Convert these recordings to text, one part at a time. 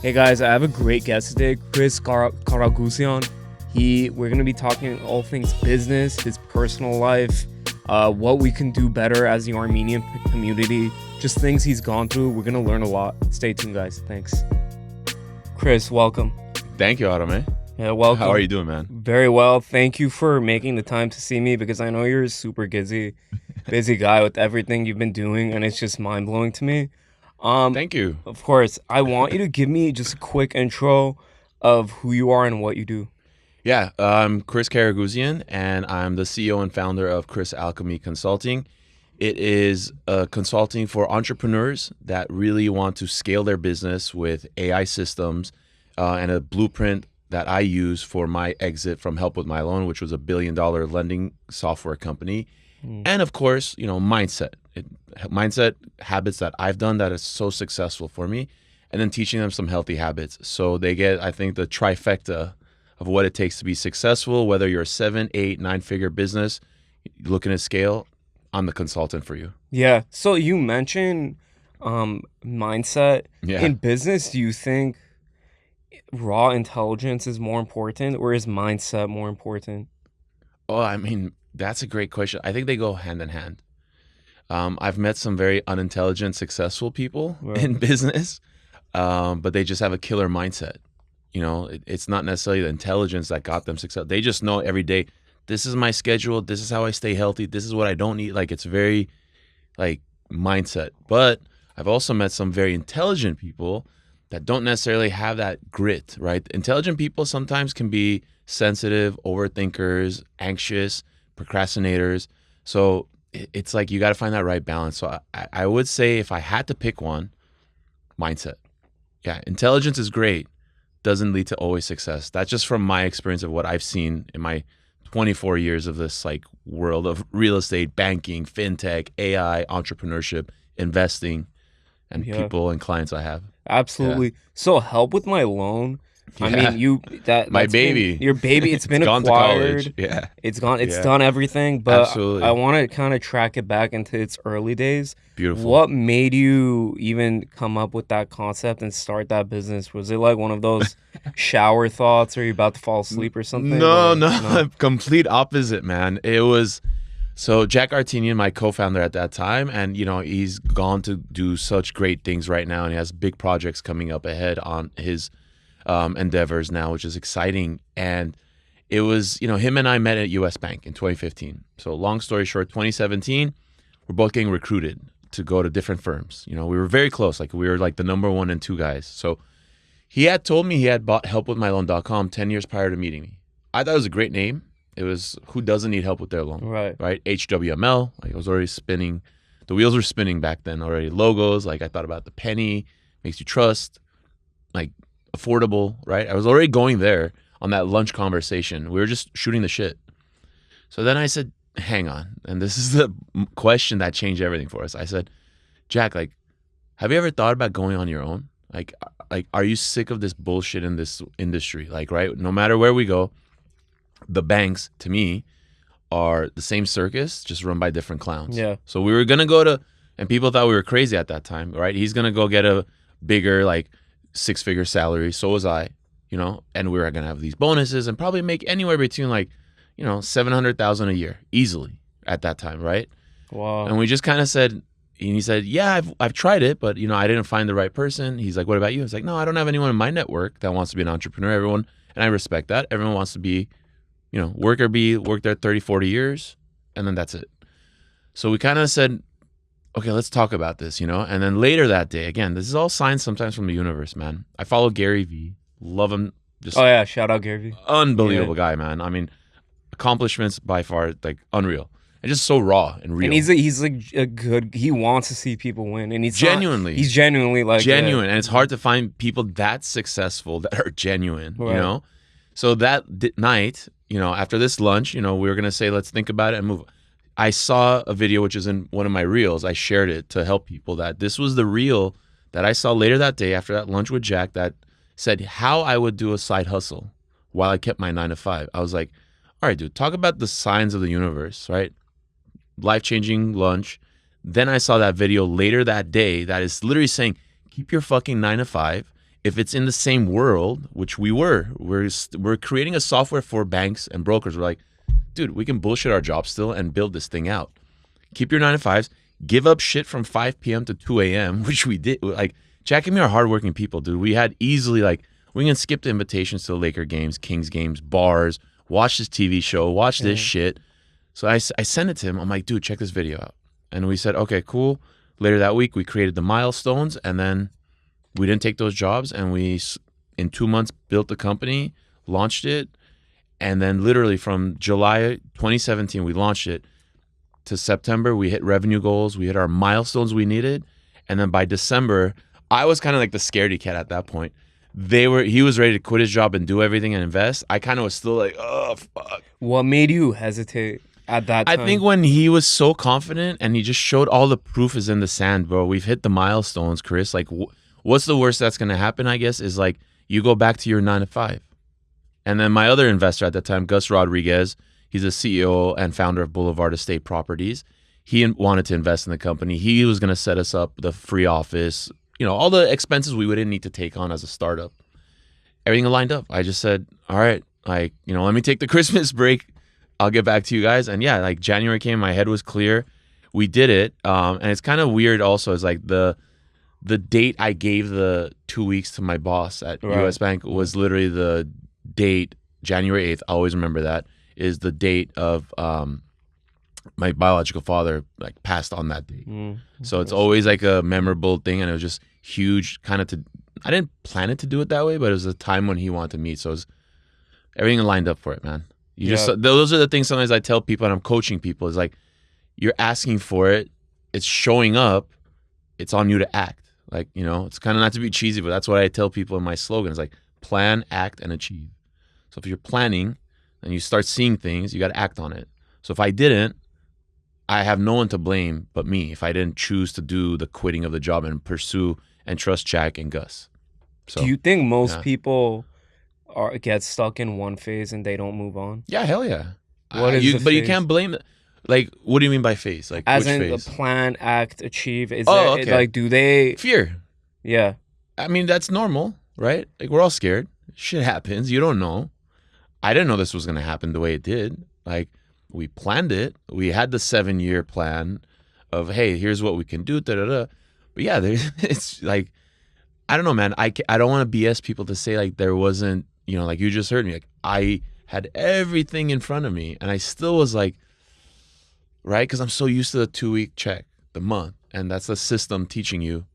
Hey guys, I have a great guest today, Chris Karageuzian. We're gonna be talking all things business, his personal life, what we can do better as the Armenian community, just things he's gone through. We're gonna learn a lot. Stay tuned, guys. Thanks. Chris, welcome. Thank you, Otto. Yeah, welcome. How are you doing, man? Very well. Thank you for making the time to see me because I know you're a super busy guy with everything you've been doing, and it's just mind blowing to me. Thank you. Of course, I want you to give me just a quick intro of who you are and what you do. Yeah, I'm Chris Karageuzian, and I'm the CEO and founder of Chris Alchemy Consulting. It is consulting for entrepreneurs that really want to scale their business with AI systems and a blueprint that I use for my exit from Help with My Loan, which was $1 billion lending software company. And of course, mindset. Mindset habits that I've done that is so successful for me, and then teaching them some healthy habits. So they get, I think, the trifecta of what it takes to be successful, whether you're a 7, 8, 9-figure business, looking at scale, I'm the consultant for you. Yeah. So you mentioned mindset. Yeah. In business, do you think raw intelligence is more important or is mindset more important? Oh, I mean, that's a great question. I think they go hand in hand. I've met some very unintelligent, successful people in business, but they just have a killer mindset. It's not necessarily the intelligence that got them success. They just know every day, this is my schedule. This is how I stay healthy. This is what I don't need. Like, it's very mindset. But I've also met some very intelligent people that don't necessarily have that grit, right? Intelligent people sometimes can be sensitive, overthinkers, anxious, procrastinators. So it's like you got to find that right balance. So I would say if I had to pick one, mindset. Yeah, intelligence is great. Doesn't lead to always success. That's just from my experience of what I've seen in my 24 years of this world of real estate, banking, FinTech, AI, entrepreneurship, investing, and people and clients I have. Absolutely. Yeah. So Help with My Loan. Yeah. I mean, my baby, your baby. It's been gone acquired. To college. Yeah, it's gone. It's done everything. But absolutely, I want to kind of track it back into its early days. Beautiful. What made you even come up with that concept and start that business? Was it like one of those shower thoughts, or you about to fall asleep or something? No. Complete opposite, man. It was. So Jack Artinian, my co-founder at that time, and he's gone to do such great things right now, and he has big projects coming up ahead on his endeavors now, which is exciting. And it was, him and I met at US Bank in 2015. So long story short, 2017, we're both getting recruited to go to different firms. We were very close. We were the number 1 and 2 guys. So he had told me he had bought helpwithmyloan.com 10 years prior to meeting me. I thought it was a great name. It was, who doesn't need help with their loan? Right. HWML. It was already spinning. The wheels were spinning back then already. Logos. I thought about the penny, makes you trust, affordable, right? I was already going there on that lunch conversation. We were just shooting the shit. So then I said, hang on. And this is the question that changed everything for us. I said, Jack, have you ever thought about going on your own? Are you sick of this bullshit in this industry? Right? No matter where we go, the banks, to me, are the same circus, just run by different clowns. Yeah. So we were going to go to, and people thought we were crazy at that time, right? He's going to go get a bigger, 6-figure salary. So was I, and we were going to have these bonuses and probably make anywhere between $700,000 a year easily at that time. Right. Wow. And we just kind of said, and he said, yeah, I've tried it, but I didn't find the right person. He's like, what about you? I was like, no, I don't have anyone in my network that wants to be an entrepreneur. Everyone, and I respect that. Everyone wants to be, work there 30, 40 years. And then that's it. So we kind of said, okay, let's talk about this, And then later that day, again, this is all signs sometimes from the universe, man. I follow Gary Vee. Love him. Shout out Gary Vee. Unbelievable guy, man. I mean, accomplishments by far, unreal. And just so raw and real. And he's a good, he wants to see people win. And he's genuinely. He's genuinely genuine. And it's hard to find people that successful that are genuine, right. So that night, after this lunch, we were going to say, let's think about it and move. I saw a video, which is in one of my reels. I shared it to help people that this was the reel that I saw later that day after that lunch with Jack that said how I would do a side hustle while I kept my 9 to 5. I was like, all right, dude, talk about the signs of the universe, right? Life-changing lunch. Then I saw that video later that day that is literally saying, keep your fucking 9 to 5, if it's in the same world, which we're creating a software for banks and brokers. We're like, dude, we can bullshit our job still and build this thing out. Keep your 9 to 5s, give up shit from 5 p.m. to 2 a.m., which we did. Like, Jack and me are hardworking people, dude. We had easily, like, we can skip the invitations to the Laker games, Kings games, bars, watch this TV show, watch this shit. So I sent it to him. I'm like, dude, check this video out. And we said, okay, cool. Later that week, we created the milestones, and then we didn't take those jobs, and we, in 2 months, built the company, launched it, and then literally from July 2017, we launched it, to September, we hit revenue goals, we hit our milestones we needed, and then by December, I was kind of like the scaredy cat at that point. He was ready to quit his job and do everything and invest. I kind of was still like, oh, fuck. What made you hesitate at that time? I think when he was so confident and he just showed all the proof is in the sand, bro. We've hit the milestones, Chris. Like, what's the worst that's going to happen, I guess, is like you go back to your 9 to 5. And then my other investor at that time, Gus Rodriguez, he's the CEO and founder of Boulevard Estate Properties. He wanted to invest in the company. He was going to set us up the free office, all the expenses we wouldn't need to take on as a startup. Everything lined up. I just said, all right, like, let me take the Christmas break. I'll get back to you guys. And yeah, like January came, my head was clear. We did it. And it's kind of weird also. It's like the date I gave the 2 weeks to my boss at US Bank was literally the date, January 8th. I always remember that, is the date of my biological father like passed on that date. So it's always like a memorable thing, and it was just huge kind of I didn't plan it to do it that way, but it was a time when he wanted to meet. So everything lined up for it, man. Those are the things sometimes I tell people, and I'm coaching people, is like, you're asking for it, it's showing up, it's on you to act. Like, it's kind of not to be cheesy, but that's what I tell people in my slogan. It's like, plan, act, and achieve. So if you're planning and you start seeing things, you got to act on it. So if I didn't, I have no one to blame but me if I didn't choose to do the quitting of the job and pursue and trust Jack and Gus. So, do you think most people get stuck in one phase and they don't move on? Yeah, hell yeah. What is the but phase? you can't blame it. Like, what do you mean by phase? Like, as which in phase? the plan, act, achieve. Is okay. like, do they fear? Yeah. I mean, that's normal, right? Like, we're all scared. Shit happens. You don't know. I didn't know this was going to happen the way it did. Like, we planned it. We had the 7-year plan of, hey, here's what we can do. Da, da, da. But yeah, it's like, I don't know, man. I don't want to BS people to say like there wasn't, like you just heard me. Like, I had everything in front of me, and I still was like, right? Because I'm so used to the 2-week check, the month, and that's the system teaching you,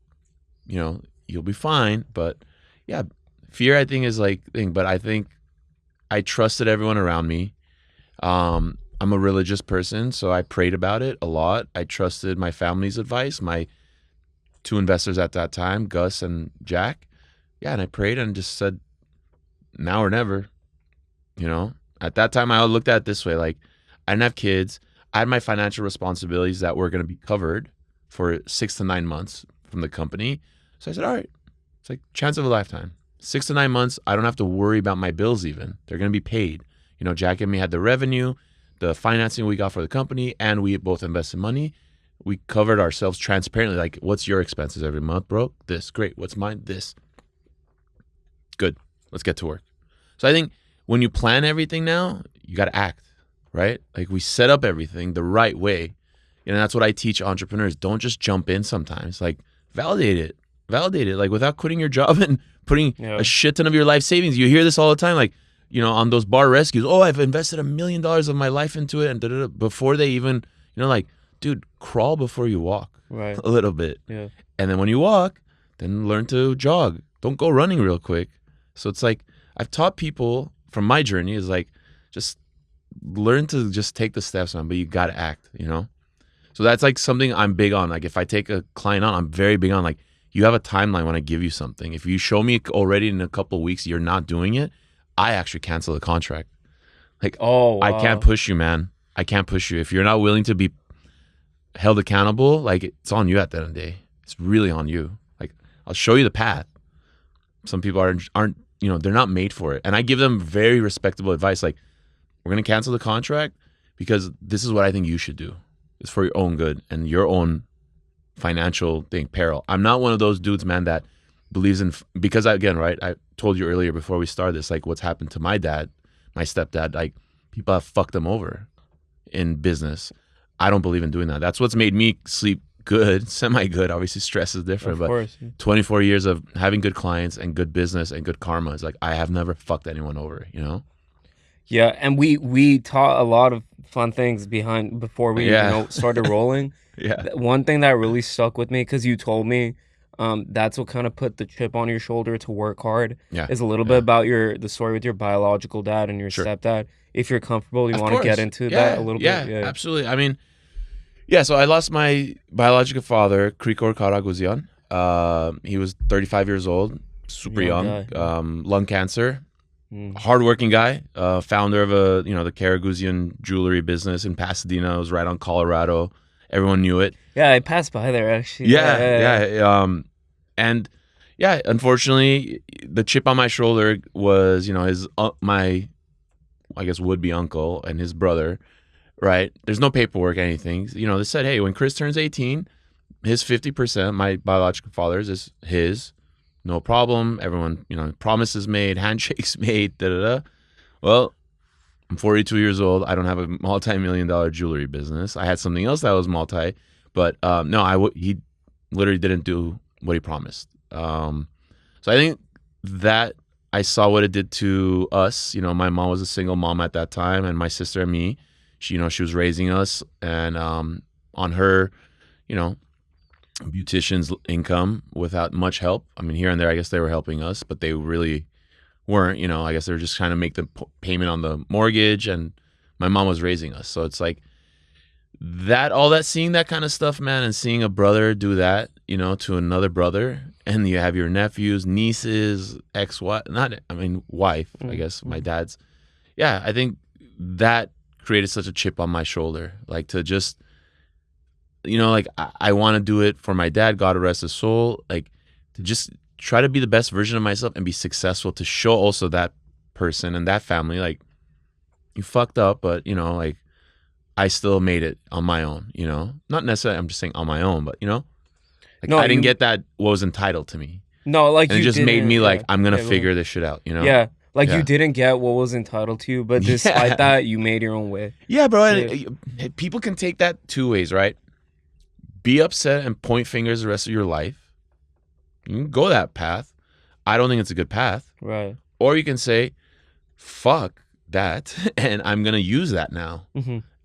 you'll be fine. But yeah, fear, I think, is like thing. But I think I trusted everyone around me. I'm a religious person, so I prayed about it a lot. I trusted my family's advice, my 2 investors at that time, Gus and Jack. Yeah, and I prayed and just said, now or never. At that time, I looked at it this way. Like, I didn't have kids. I had my financial responsibilities that were going to be covered for 6 to 9 months from the company. So I said, all right, it's like chance of a lifetime. 6 to 9 months, I don't have to worry about my bills even. They're going to be paid. Jack and me had the revenue, the financing we got for the company, and we both invested money. We covered ourselves transparently. Like, what's your expenses every month, bro? This. Great. What's mine? This. Good. Let's get to work. So I think when you plan everything now, you got to act, right? Like, we set up everything the right way. And that's what I teach entrepreneurs. Don't just jump in sometimes. Like, validate it. Validate it. Like, without quitting your job and putting a shit ton of your life savings. You hear this all the time. Like, on those bar rescues. Oh, I've invested $1 million of my life into it. And before they even, like, dude, crawl before you walk. Right. A little bit. Yeah. And then when you walk, then learn to jog. Don't go running real quick. So it's like, I've taught people from my journey is like, just learn to just take the steps on, but you got to act, So that's like something I'm big on. Like, if I take a client on, I'm very big on, like, you have a timeline when I give you something. If you show me already in a couple of weeks you're not doing it, I actually cancel the contract. Like, oh, wow. I can't push you, man. I can't push you. If you're not willing to be held accountable, like, it's on you at the end of the day. It's really on you. Like, I'll show you the path. Some people aren't they're not made for it. And I give them very respectable advice. Like, we're going to cancel the contract because this is what I think you should do. It's for your own good and your own financial peril. I'm not one of those dudes, man, that believes in, because again, right, I told you earlier before we started this, like what's happened to my dad, my stepdad, like people have fucked him over in business. I don't believe in doing that. That's what's made me sleep good, semi-good. Obviously stress is different, Of course. 24 years of having good clients and good business and good karma is like, I have never fucked anyone over, you know? Yeah, and we taught a lot of fun things before we started rolling. Yeah. One thing that really stuck with me, because you told me that's what kind of put the chip on your shoulder to work hard, Yeah. is a little bit about the story with your biological dad and your Sure. stepdad. If you're comfortable, you Of want to get course. into that a little bit? Yeah, absolutely. I mean, yeah, so I lost my biological father, Chris Karageuzian. He was 35 years old, super young, lung cancer. Hardworking guy, founder of the Karageuzian jewelry business in Pasadena. It was right on Colorado. Everyone knew it. Yeah, I passed by there actually. Yeah. And yeah, unfortunately, the chip on my shoulder was, his my, I guess, would-be uncle and his brother. Right? There's no paperwork, anything. They said, hey, when Chris turns 18, his 50%, my biological father's, is his. No problem. Everyone, promises made, handshakes made, da-da-da. Well, I'm 42 years old. I don't have a multi-million-dollar jewelry business. I had something else that was but no, he literally didn't do what he promised. So I think that I saw what it did to us. My mom was a single mom at that time, and my sister and me. She was raising us, and on her, beautician's income without much help. I mean, here and there, I guess they were helping us, but they really weren't. I guess they were just trying to make the payment on the mortgage, and my mom was raising us. So it's like seeing that kind of stuff, man, and seeing a brother do that, to another brother, and you have your nephews, nieces, wife, I guess, my dad's. Yeah, I think that created such a chip on my shoulder, like to just, like I want to do it for my dad, God rest his soul, like to just try to be the best version of myself and be successful, to show also that person and that family, like, you fucked up, but like I still made it on my own, not necessarily, I'm just saying on my own, but I didn't get that what was entitled to me. No, like, and it just made me like, I'm gonna figure like, this shit out, Yeah. Like, you didn't get what was entitled to you, but despite that, you made your own way. Yeah, bro. And people can take that two ways, right? Be upset and point fingers the rest of your life. You can go that path. I don't think it's a good path. Right. Or you can say, fuck that, and I'm going to use that now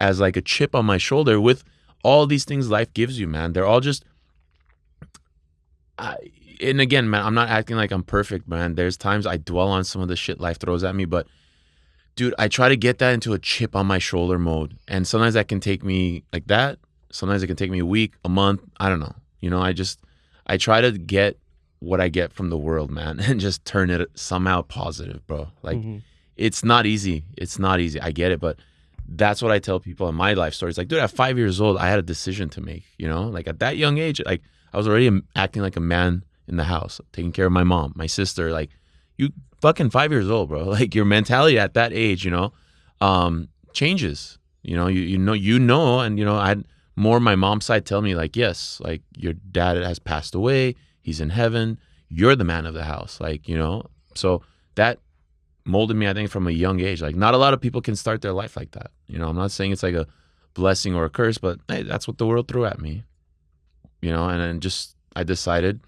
as like a chip on my shoulder with all these things life gives you, man. They're all just... And again, man, I'm not acting like I'm perfect, man. There's times I dwell on some of the shit life throws at me, but dude, I try to get that into a chip on my shoulder mode. And sometimes that can take me like that. Sometimes it can take me a week, a month. I don't know. I try to get what I get from the world, man, and just turn it somehow positive, bro. Like, it's not easy. It's not easy. I get it. But that's what I tell people in my life stories. Like, dude, at 5 years old, I had a decision to make, like at that young age, like I was already acting like a man in the house, taking care of my mom, my sister. Like, you fucking 5 years old, bro. Like, your mentality at that age, changes. And I had more my mom's side tell me like, yes, like your dad has passed away, he's in heaven, you're the man of the house, like, so that molded me, I think, from a young age. Like, not a lot of people can start their life like that. I'm not saying it's like a blessing or a curse, but hey, that's what the world threw at me, and then just I decided,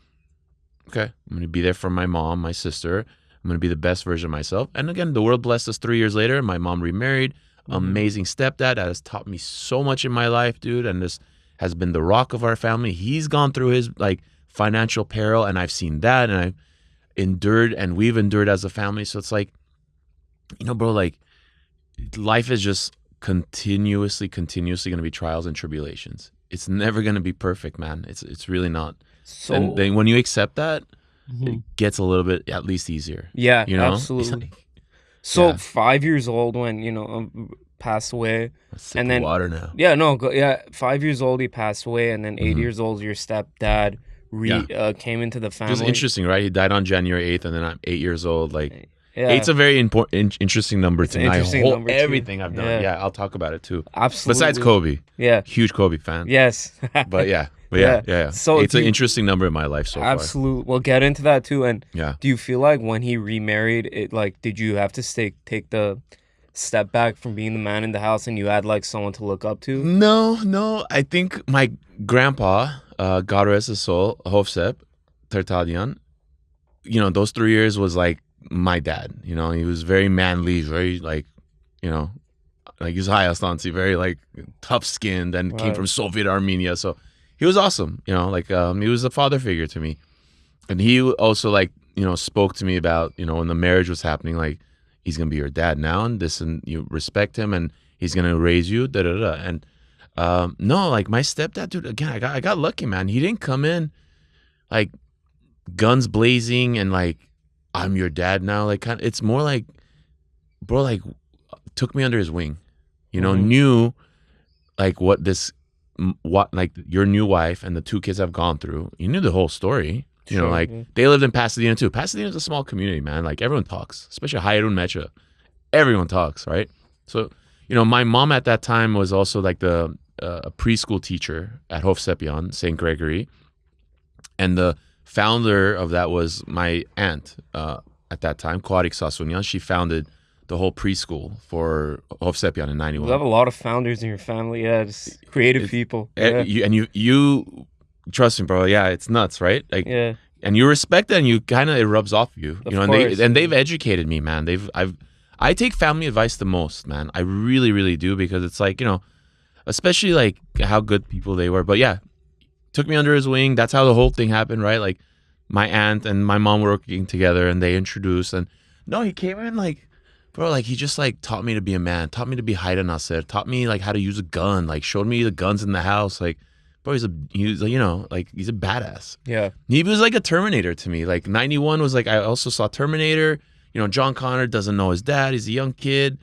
okay, I'm going to be there for my mom, my sister. I'm going to be the best version of myself. And again, the world blessed us 3 years later. My mom remarried. Amazing stepdad that has taught me so much in my life, dude. And this has been the rock of our family. He's gone through his like financial peril, and I've seen that, and I've endured, and we've endured as a family. So it's like, bro, like life is just continuously going to be trials and tribulations. It's never going to be perfect, man. It's really not. So, and then when you accept that, it gets a little bit at least easier. Yeah, absolutely. So 5 years old when passed away, and then water now. 5 years old he passed away, and then 8 years old your stepdad came into the family. Just interesting, right? He died on January 8th, and then I'm 8 years old. Like, eight's a very interesting number to me. Everything I've done. Yeah, I'll talk about it too. Absolutely. Besides Kobe. Yeah. Huge Kobe fan. Yes. But yeah. But yeah. So it's an interesting number in my life so far. absolutely. We'll get into that too. And Yeah. do you feel like when he remarried, it like did you have to take the step back from being the man in the house and you had like someone to look up to? No. I think my grandpa, God rest his soul, Hofsep Tertadian, those 3 years was like my dad. He was very manly, very like, like he's high astansi, very like tough skinned, and came from Soviet Armenia. So he was awesome, like he was a father figure to me. And he also like, spoke to me about, when the marriage was happening, like he's gonna be your dad now, and this, and you respect him, and he's gonna raise you, da da da. And no, like my stepdad, dude, again, I got lucky, man. He didn't come in like guns blazing and like I'm your dad now. Like it's more like, bro, like took me under his wing, knew like what like your new wife and the 2 kids have gone through. You knew the whole story. They lived in Pasadena too. Pasadena's a small community, man. Like everyone talks, especially Hairun Mecha. Everyone talks, right? So, my mom at that time was also like a preschool teacher at Hofsepian, St. Gregory. And the founder of that was my aunt at that time, Kwarik Sasunyan. She founded the whole preschool for Hofsepian in 91. You have a lot of founders in your family. Yeah, just creative people. Yeah. You trust me, bro. Yeah, it's nuts, right? Like, yeah. And you respect that, and you kind of, it rubs off you. Of course. And they've educated me, man. I take family advice the most, man. I really, really do, because it's like, especially like how good people they were. But yeah, took me under his wing. That's how the whole thing happened, right? Like my aunt and my mom were working together, and they introduced. And no, he came in like, bro, like he just like taught me to be a man, taught me to be Haida Nasser, taught me like how to use a gun, like showed me the guns in the house. Like, bro, he's a badass. Yeah. He was like a Terminator to me. Like 91 was like, I also saw Terminator. John Connor doesn't know his dad. He's a young kid.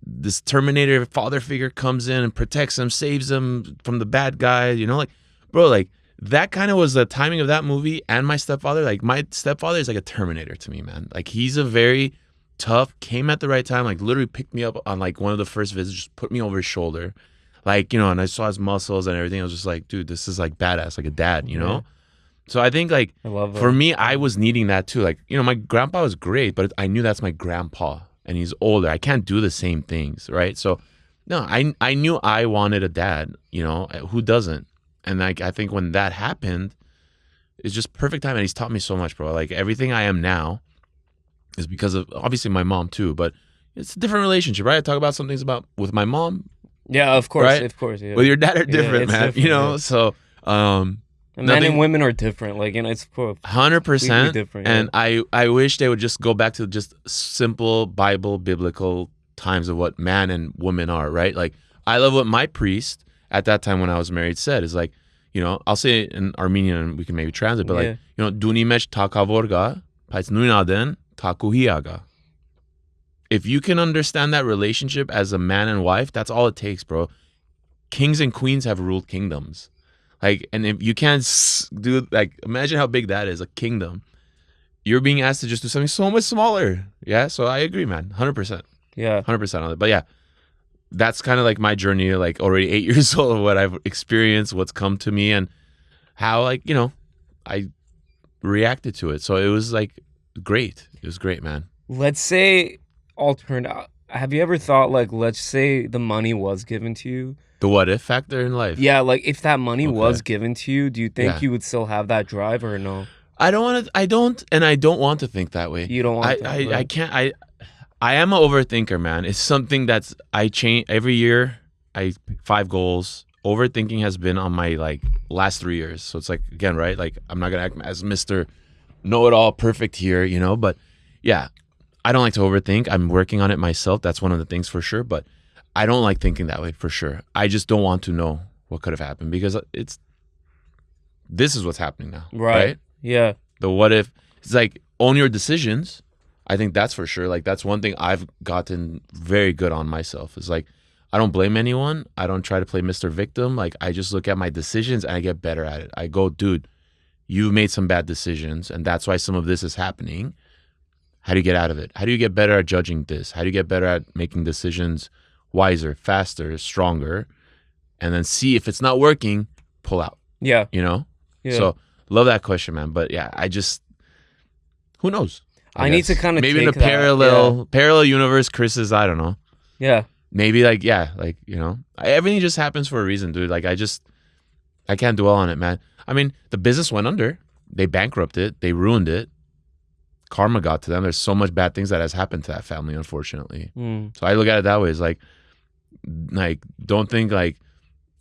This Terminator father figure comes in and protects him, saves him from the bad guy. Like, bro, like that kind of was the timing of that movie. And my stepfather, like my stepfather is like a Terminator to me, man. Like he's a very tough, came at the right time, like literally picked me up on like one of the first visits, just put me over his shoulder. Like, and I saw his muscles and everything. I was just like, dude, this is like badass, like a dad, So I think like for me, I was needing that too. Like, my grandpa was great, but I knew that's my grandpa and he's older. I can't do the same things, right? So no, I knew I wanted a dad, who doesn't? And like, I think when that happened, it's just perfect time. And he's taught me so much, bro. Like everything I am now is because of obviously my mom too, but it's a different relationship, right? I talk about some things with my mom. Yeah, of course, right? Of course. Yeah. With your dad are different, man. Different, yeah. So men and women are different. Like, it's 100%. Different. And I wish they would just go back to just simple biblical times of what man and woman are, right? Like, I love what my priest at that time when I was married said is like, I'll say it in Armenian and we can maybe translate, but like, Dunimesh takavorga, pais nuinaden takuhiaga. If you can understand that relationship as a man and wife, that's all it takes, bro. Kings and queens have ruled kingdoms. Like, and if you can't do, like, imagine how big that is, a kingdom. You're being asked to just do something so much smaller. Yeah, so I agree, man. 100%. Yeah. 100% on it. But yeah, that's kind of like my journey, like already 8 years old, of what I've experienced, what's come to me, and how, like, I reacted to it. So it was like great. It was great, man. Let's say have you ever thought, like, let's say the money was given to you, the what if factor in life? Yeah, like if that money was given to you, do you think you would still have that drive or no? I don't want to think that way. You don't want to? I can't. I am an overthinker, man. It's something that's, I change every year. I pick 5 goals. Overthinking has been on my like last 3 years. So it's like, again, right? Like, I'm not gonna act as Mr. Know-it-all perfect here, but yeah, I don't like to overthink. I'm working on it myself. That's one of the things for sure. But I don't like thinking that way for sure. I just don't want to know what could have happened, because this is what's happening now. Right? Yeah. The what if, it's like, own your decisions. I think that's for sure. Like, that's one thing I've gotten very good on myself. Is like, I don't blame anyone. I don't try to play Mr. Victim. Like, I just look at my decisions and I get better at it. I go, dude, you've made some bad decisions and that's why some of this is happening. How do you get out of it? How do you get better at judging this? How do you get better at making decisions wiser, faster, stronger? And then see if it's not working, pull out. Yeah. You know? Yeah. So love that question, man. But yeah, who knows? I need to guess. kind of maybe in a take that. parallel universe, Chris is, I don't know. Yeah. Maybe like, you know, everything just happens for a reason, dude. Like I can't dwell on it, man. I mean, the business went under. They bankrupted. They ruined it. Karma got to them. There's so much bad things that has happened to that family, unfortunately. So I look at it that way. It's like don't think like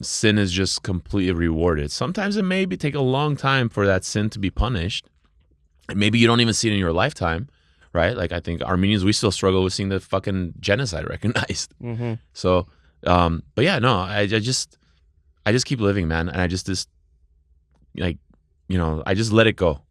sin is just completely rewarded. Sometimes it may take a long time for that sin to be punished. And maybe you don't even see it in your lifetime, right? Like I think Armenians, we still struggle with seeing the fucking genocide recognized. So, but yeah, no, I just keep living, man. And I just like, you know, I just let it go.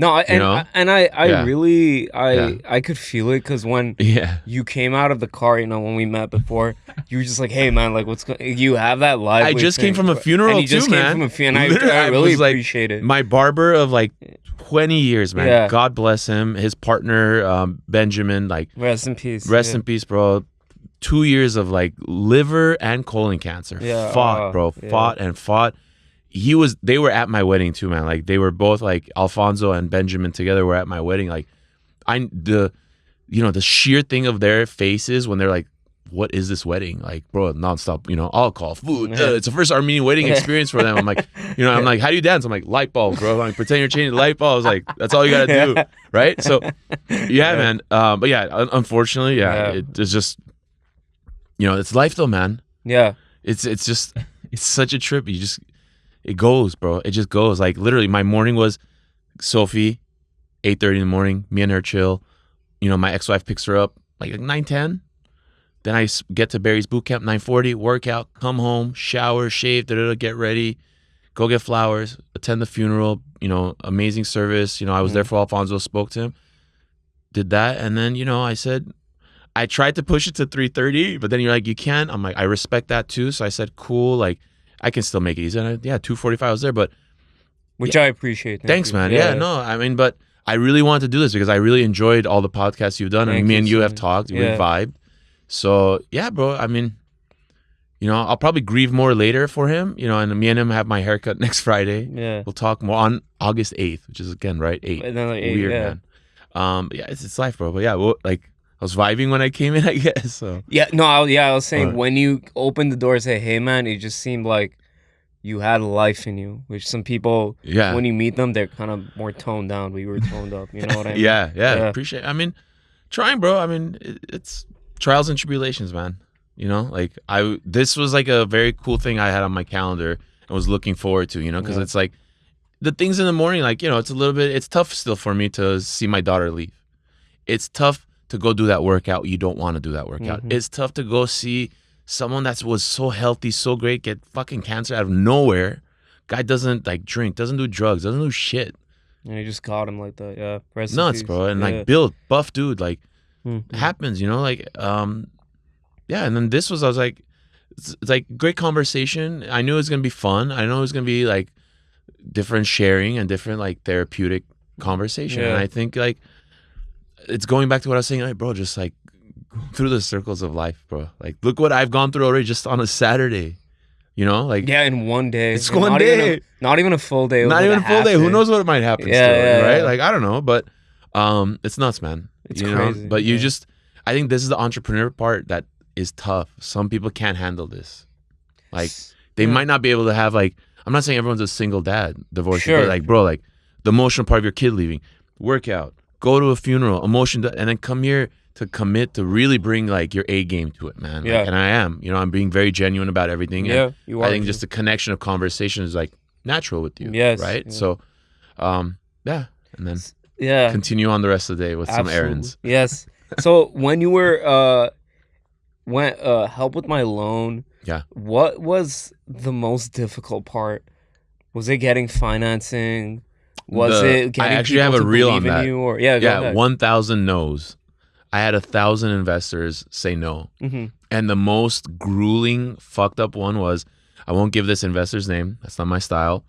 No, I really Yeah. could feel it because when Yeah. you came out of the car, you know, when we met before, you were just like, "Hey, man, like, what's going?" You have that live. I just came from a funeral and you just too, came man. from a funeral. Literally, I really was, like, appreciate it. My barber of like 20 years, man. Yeah. God bless him. His partner, Benjamin, like Rest in peace. rest in peace, bro. 2 years of like liver and colon cancer. Yeah, Fought, bro. yeah. Fought and fought. They were at my wedding too, man. Like they were both like Alfonso and Benjamin together were at my wedding. Like the sheer thing of their faces when they're like, what is this wedding? Like, bro, nonstop, you know, alcohol, food. It's the first Armenian wedding experience for them. I'm like, you know, I'm like, how do you dance? I'm like, light bulb, bro. I'm like, pretend you're changing light bulbs. Like, that's all you got to do. Right. So, yeah, man. But yeah, unfortunately, it's just, you know, it's life though, man. Yeah. It's just, it's such a trip. It goes, bro. It just goes. Like, literally, my morning was Sophie, 8:30 in the morning, me and her chill. You know, my ex-wife picks her up like 9:10. Then I get to Barry's boot camp, 9:40, workout, come home, shower, shave, get ready, go get flowers, attend the funeral, you know, amazing service. You know, I was there for Alfonso, spoke to him, did that. And then, you know, I tried to push it to 3:30, but then you're like, you can't. I'm like, I respect that too. So I said, cool, like, I can still make it easy. And 2:45 I was there, but. Which I appreciate. Thanks, man. Yeah, no, I mean, but I really wanted to do this because I really enjoyed all the podcasts you've done. And me and you have talked, we vibed. So, yeah, bro, I mean, you know, I'll probably grieve more later for him, you know, and me and him have my haircut next Friday. Yeah. We'll talk more on August 8th, which is, again, right? 8. Another 8, Weird, yeah. man. Yeah, it's life, bro. But yeah, like, I was vibing when I came in, I guess. So. Yeah, no, I was saying when you opened the door and say, hey, man, it just seemed like you had life in you, which some people, when you meet them, they're kind of more toned down, but you were toned up, you know what I mean? Yeah, appreciate it. I mean, trying, bro. I mean, it's trials and tribulations, man. You know, like this was like a very cool thing I had on my calendar and was looking forward to, you know, because it's like the things in the morning, like, you know, it's tough still for me to see my daughter leave. It's tough to go do that workout. You don't want to do that workout. It's tough to go see someone that was so healthy, so great, get fucking cancer out of nowhere. Guy doesn't like drink, doesn't do drugs, doesn't do shit. And you just caught him like that, yeah. Rest nuts, bro. And like built, buff dude, like happens, you know, like yeah. And then this was, I was like, it's like great conversation. I knew it was gonna be fun. I know it was gonna be like different sharing and different like therapeutic conversation. And I think like it's going back to what I was saying, like, bro, just like through the circles of life, bro. Like, look what I've gone through already just on a Saturday. You know, like in one day. It's one day. Not even a full day. Not even a full day. Who knows what might happen still, right? Like, I don't know, but it's nuts, man. It's crazy. But you just, I think this is the entrepreneur part that is tough. Some people can't handle this. Like, they might not be able to have, like, I'm not saying everyone's a single dad divorced, but like, bro, like the emotional part of your kid leaving, workout, go to a funeral, emotion, and then come here to commit to really bring like your A game to it, man. Like, and I am, you know, I'm being very genuine about everything. Yeah, you are. I think just the connection of conversation is like natural with you. Yes. Right. Yeah. So, and then continue on the rest of the day with some errands. Yes. So when you were help with my loan. Yeah. What was the most difficult part? Was it getting financing? Was it getting I actually people have a to reel believe on that. in you? Or, go ahead. 1,000 no's. I had 1,000 investors say no. And the most grueling, fucked up one was, I won't give this investor's name. That's not my style.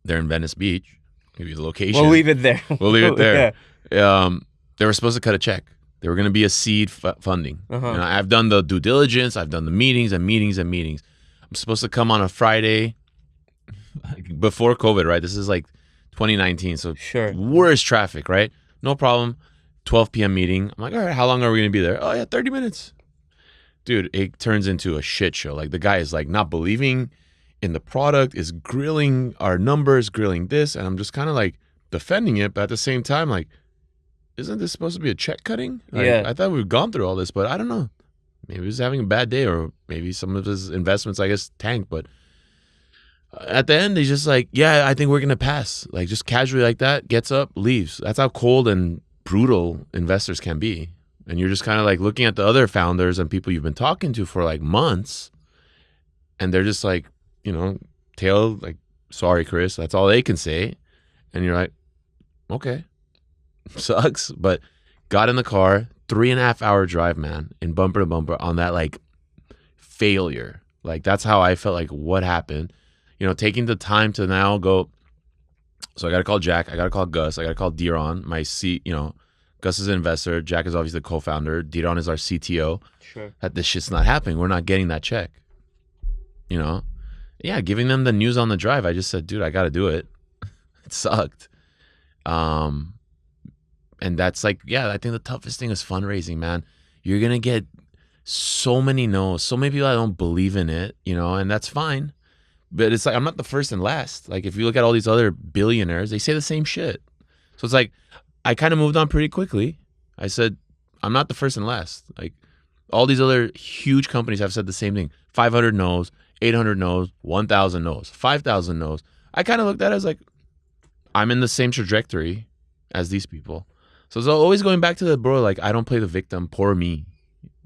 They're in Venice Beach. Give you the location. We'll leave it there. We'll leave it there. They were supposed to cut a check. They were going to be a seed funding. And I've done the due diligence. I've done the meetings and meetings and meetings. I'm supposed to come on a Friday. before COVID, right? This is like 2019, so Sure. worst traffic, right? No problem. 12 p.m. meeting. I'm like, all right, how long are we gonna be there? Oh yeah, 30 minutes. Dude, it turns into a shit show. Like the guy is like not believing in the product, is grilling our numbers, grilling this, and I'm just kind of like defending it, but at the same time, like, isn't this supposed to be a check cutting? Like, Yeah. I thought we've gone through all this, but I don't know. Maybe he's having a bad day, or maybe some of his investments, I guess, tanked. But at the end, he's just like, yeah, I think we're gonna pass. Like just casually like that, gets up, leaves. That's how cold and brutal investors can be. And you're just kind of like looking at the other founders and people you've been talking to for like months, and they're just like, tail like, sorry, Chris. That's all they can say. And you're like, okay, sucks. But got in the car, 3.5 hour drive, man, in bumper to bumper on that like failure. Like that's how I felt. Like what happened? Taking the time to now go. So I got to call Jack. I got to call Gus. I got to call Diron, my Gus is an investor. Jack is obviously the co-founder. Diron is our CTO. Sure. That this shit's not happening. We're not getting that check. Yeah, giving them the news on the drive. I just said, dude, I got to do it. It sucked. And that's like, yeah, I think the toughest thing is fundraising, man. You're going to get so many no's, so many people that don't believe in it, and that's fine. But it's like, I'm not the first and last. Like if you look at all these other billionaires, they say the same shit. So it's like, I kind of moved on pretty quickly. I said, I'm not the first and last. Like all these other huge companies have said the same thing. 500 no's, 800 no's, 1,000 no's, 5,000 no's. I kind of looked at it as like, I'm in the same trajectory as these people. So it's always going back to the bro, like I don't play the victim, poor me.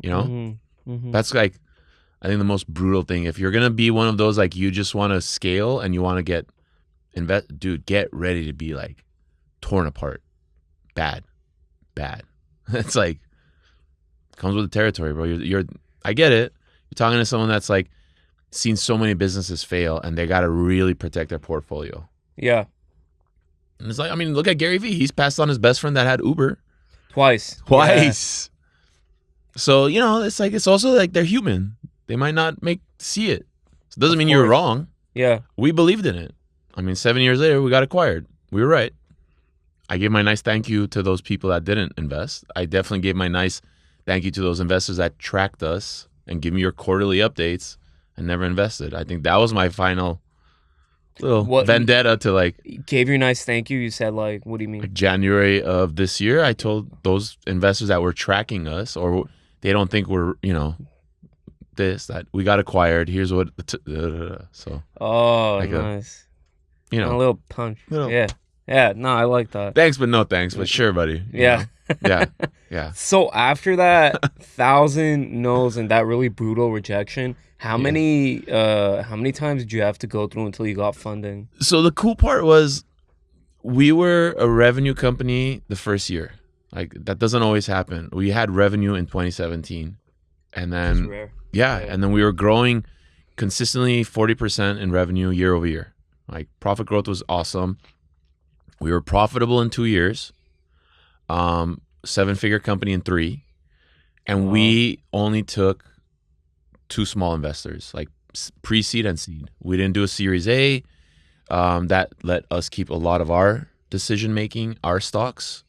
That's like, I think the most brutal thing. If you're going to be one of those, like you just want to scale and you want to dude, get ready to be like torn apart. Bad. It's like, comes with the territory, bro. I get it. You're talking to someone that's like seen so many businesses fail and they got to really protect their portfolio. Yeah. And it's like, I mean, look at Gary Vee. He's passed on his best friend that had Uber. Twice. Yeah. So, it's like, it's also like they're human. They might not see it. So it doesn't mean you're wrong. Yeah. We believed in it. I mean, 7 years later, we got acquired. We were right. I gave my nice thank you to those people that didn't invest. I definitely gave my nice thank you to those investors that tracked us and give me your quarterly updates and never invested. I think that was my final little vendetta to like. Gave you a nice thank you. You said like, what do you mean? Like January of this year, I told those investors that were tracking us or they don't think we're, that we got acquired. Here's what. So. Oh, like nice. A little punch. Yeah. Yeah. No, I like that. Thanks, but no thanks. But sure, buddy. Yeah. Yeah. So after that 1,000 no's and that really brutal rejection, how many times did you have to go through until you got funding? So the cool part was we were a revenue company the first year. Like that doesn't always happen. We had revenue in 2017. And then That's rare. Yeah, and then we were growing consistently 40% in revenue year over year. Like profit growth was awesome. We were profitable in 2 years. 7-figure company in 3. And we only took 2 small investors, like pre-seed and seed. We didn't do a Series A. That let us keep a lot of our decision making, our stocks.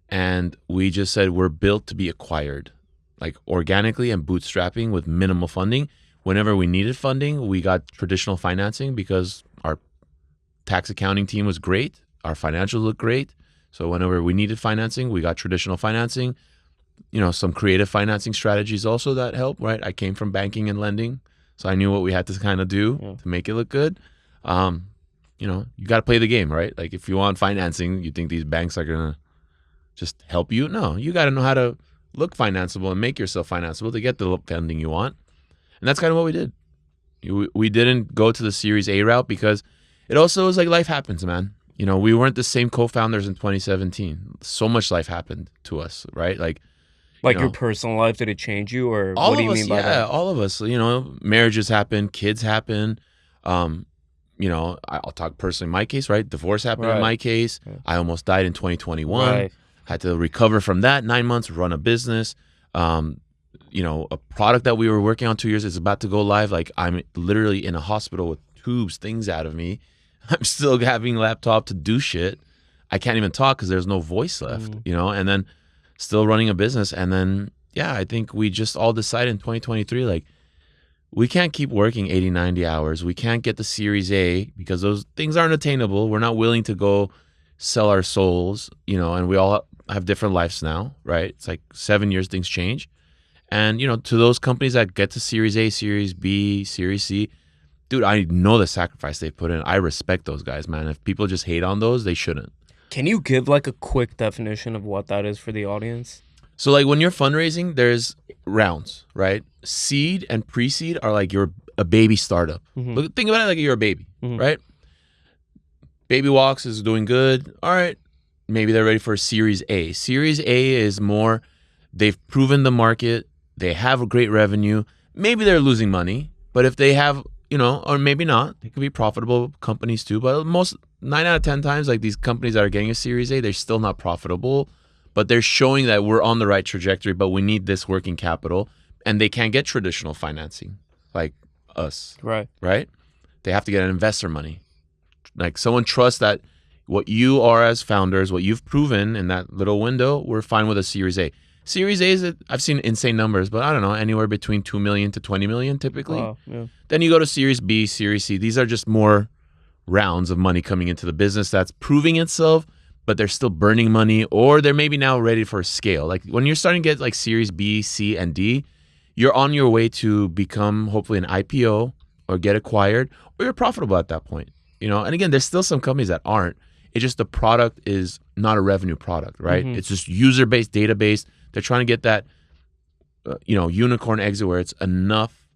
And we just said we're built to be acquired, like organically and bootstrapping with minimal funding. Whenever we needed funding, we got traditional financing because our tax accounting team was great. Our financials looked great. So whenever we needed financing, we got traditional financing. Some creative financing strategies also that help, right? I came from banking and lending, so I knew what we had to kind of do to make it look good. You got to play the game, right? Like if you want financing, you think these banks are going to just help you? No, you got to know how to look financeable and make yourself financeable to get the funding you want. And that's kind of what we did. We didn't go to the Series A route because it also was like life happens, man. We weren't the same co-founders in 2017. So much life happened to us, right? Like your personal life, did it change you, or all what do of you us, mean by that? all of us, marriages happen, kids happen. I'll talk personally in my case, right? Divorce happened in my case. Yeah. I almost died in 2021. Right. Had to recover from that 9 months, run a business. A product that we were working on 2 years is about to go live. Like I'm literally in a hospital with tubes, things out of me. I'm still having laptop to do shit. I can't even talk because there's no voice left, you know, and then still running a business. And then, yeah, I think we just all decided in 2023, like, we can't keep working 80, 90 hours. We can't get the Series A because those things aren't attainable. We're not willing to go sell our souls, you know, and we all have different lives now, right? It's like 7 years, things change. And, you know, to those companies that get to Series A, Series B, Series C, dude, I know the sacrifice they put in. I respect those guys, man. If people just hate on those, they shouldn't. Can you give like a quick definition of what that is for the audience? So like when you're fundraising, there's rounds, right? Seed and pre-seed are like you're a baby startup. Look, think about it like you're a baby, right? Baby Walks is doing good. All right. Maybe they're ready for a Series A. Series A is more, they've proven the market. They have a great revenue. Maybe they're losing money, but if they have, you know, or maybe not, they could be profitable companies too. But most 9 out of 10 times, like these companies that are getting a Series A, they're still not profitable, but they're showing that we're on the right trajectory, but we need this working capital, and they can't get traditional financing like us. Right. Right? They have to get investor money. Like someone trusts that what you are as founders, what you've proven in that little window, we're fine with a Series A. Series A is, I've seen insane numbers, but I don't know, anywhere between 2 million to 20 million typically. Wow, yeah. Then you go to Series B, Series C. These are just more rounds of money coming into the business that's proving itself, but they're still burning money, or they're maybe now ready for scale. Like when you're starting to get like Series B, C, and D, you're on your way to become hopefully an IPO or get acquired, or you're profitable at that point. You know, and again, there's still some companies that aren't. It's just the product is not a revenue product, right? It's just user-based, database. They're trying to get that, you know, unicorn exit where it's enough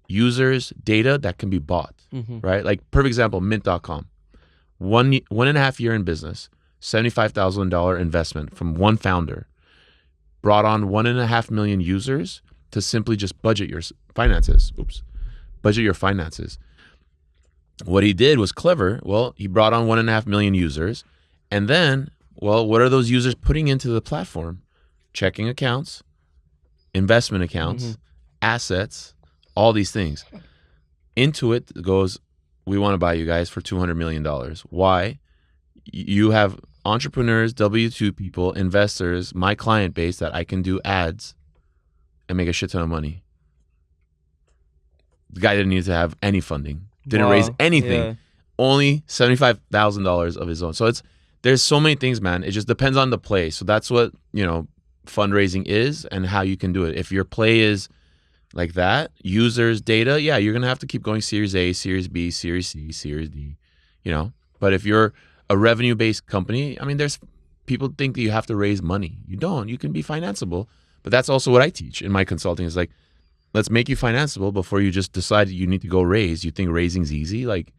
users, data that can be bought, right? Like perfect example, Mint.com. 1.5 year in business, $75,000 investment from one founder, brought on 1.5 million users to simply just budget your finances. Budget your finances. What he did was clever. Well, he brought on 1.5 million users. And then, well, what are those users putting into the platform? Checking accounts, investment accounts, assets, all these things. Intuit goes, we want to buy you guys for $200 million. Why? You have entrepreneurs, W-2 people, investors, my client base that I can do ads and make a shit ton of money. The guy didn't need to have any funding. Didn't raise anything. Yeah. Only $75,000 of his own. So there's so many things, man. It just depends on the play. So that's what, you know, fundraising is and how you can do it. If your play is like that, users, data, yeah, you're going to have to keep going Series A, Series B, Series C, Series D, you know. But if you're a revenue-based company, I mean, there's people think that you have to raise money. You don't. You can be financeable. But that's also what I teach in my consulting is like, let's make you financeable before you just decide you need to go raise. You think raising's easy? Like,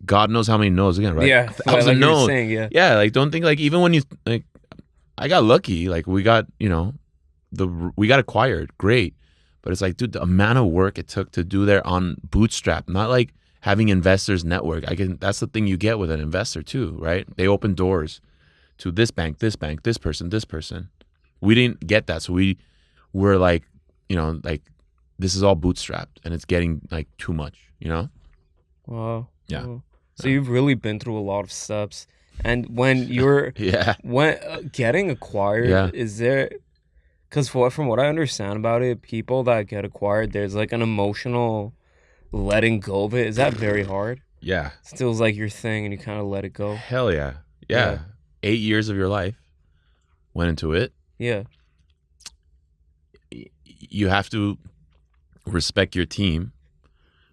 God knows how many no's again, right? Yeah, 1,000 like no's. you're saying, yeah. Yeah, like don't think like even when you like, I got lucky. Like we got, you know, we got acquired, great. But it's like, dude, the amount of work it took to do there on bootstrap, not like having investors network. That's the thing you get with an investor too, right? They open doors to this bank, this person, this person. We didn't get that, so we were like, you know, like this is all bootstrapped and it's getting like too much, you know? Wow. Yeah. Wow. So you've really been through a lot of steps. And when you're when getting acquired, is there, because from what I understand about it, people that get acquired, there's like an emotional letting go of it. Is that very hard? Yeah. It feels like your thing and you kind of let it go. Hell yeah. Yeah. 8 years of your life went into it. Yeah. You have to respect your team.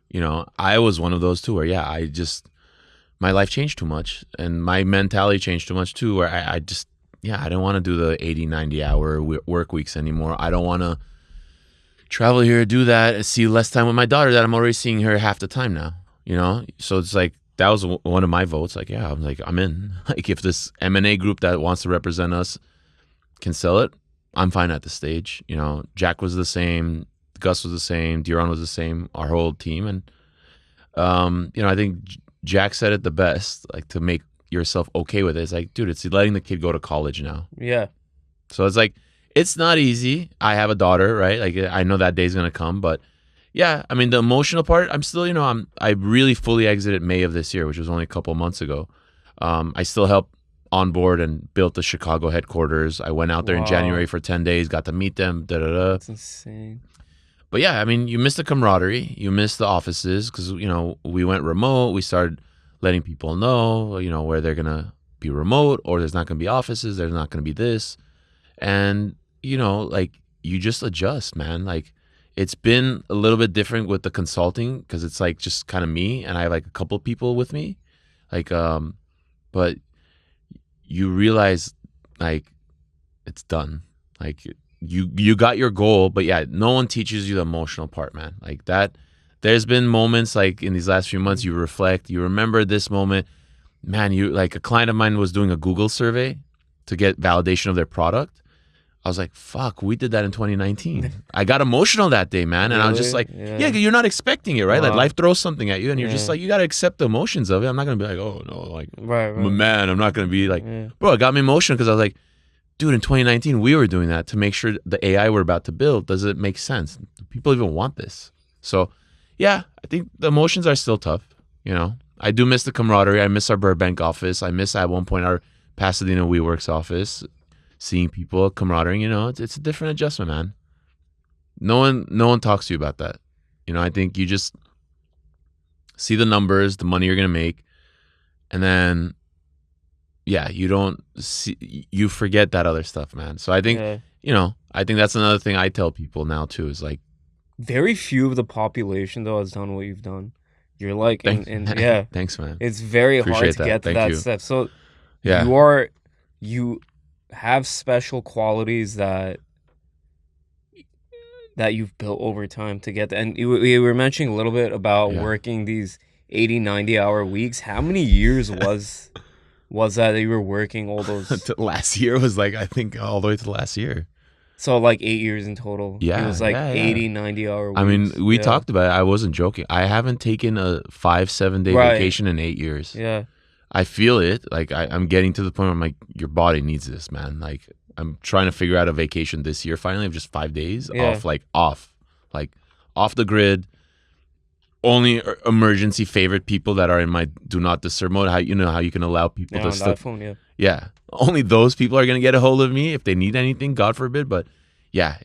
You know, I was one of those too where, my life changed too much and my mentality changed too much too, where I don't want to do the 80, 90 hour work weeks anymore. I don't want to travel here, do that, see less time with my daughter that I'm already seeing her half the time now, you know? So it's like, that was one of my votes. Like, yeah, I'm like, I'm in. Like if this M&A group that wants to represent us can sell it, I'm fine at this stage. You know, Jack was the same, Gus was the same, Diron was the same, our whole team. And, you know, I think Jack said it the best, like to make yourself okay with it. It's like, dude, it's letting the kid go to college now. Yeah. So it's like, it's not easy. I have a daughter, right? Like I know that day's going to come, but yeah, I mean, the emotional part, I'm still, I really fully exited May of this year, which was only a couple of months ago. I still helped onboard and built the Chicago headquarters. I went out there in January Wow, for 10 days, got to meet them, da da da. that's insane. But yeah, I mean, you miss the camaraderie, you miss the offices because, we went remote. We started letting people know, where they're going to be remote or there's not going to be offices, there's not going to be this. And, like you just adjust, man. Like it's been a little bit different with the consulting because it's like just kind of me and I have like a couple of people with me. Like, but you realize like it's done. Like you got your goal, but yeah, no one teaches you the emotional part, man. Like that, there's been moments like in these last few months, you reflect, you remember this moment, man. You like a client of mine was doing a Google survey to get validation of their product. I was like, fuck, we did that in 2019. I got emotional that day, man. And I was just like, yeah, you're not expecting it, right? Like life throws something at you and you're just like, you got to accept the emotions of it. I'm not going to be like, oh no, like, Right. man, I'm not going to be like, bro, it got me emotional because I was like, dude, in 2019, we were doing that to make sure the AI we're about to build, does it make sense? Do people even want this? So yeah, I think the emotions are still tough. I do miss the camaraderie. I miss our Burbank office. I miss at one point our Pasadena WeWorks office. Seeing people, camaraderie, it's a different adjustment, man. No one talks to you about that. I think you just see the numbers, the money you're gonna make, and then yeah, you forget that other stuff, man. So I think I think that's another thing I tell people now too is like very few of the population though has done what you've done. You're like, yeah, thanks, man. It's very Appreciate hard to get to that you. step. So yeah, you have special qualities that you've built over time to get that. And we were mentioning a little bit about working these 80-90 hour weeks. How many years was that you were working all those? Last year was like, I think all the way to the last year. So like 8 years in total. Yeah, it was like 80-90 hour weeks. I mean, we talked about it. I wasn't joking. I haven't taken a 5-7 day vacation in 8 years. Yeah. I feel it. Like I'm getting to the point where I'm like, your body needs this, man. Like I'm trying to figure out a vacation this year finally of just 5 days off the grid. Only emergency favorite people that are in my do not disturb mode. How you can allow people to still iPhone, yeah. Only those people are gonna get a hold of me if they need anything, God forbid. But yeah.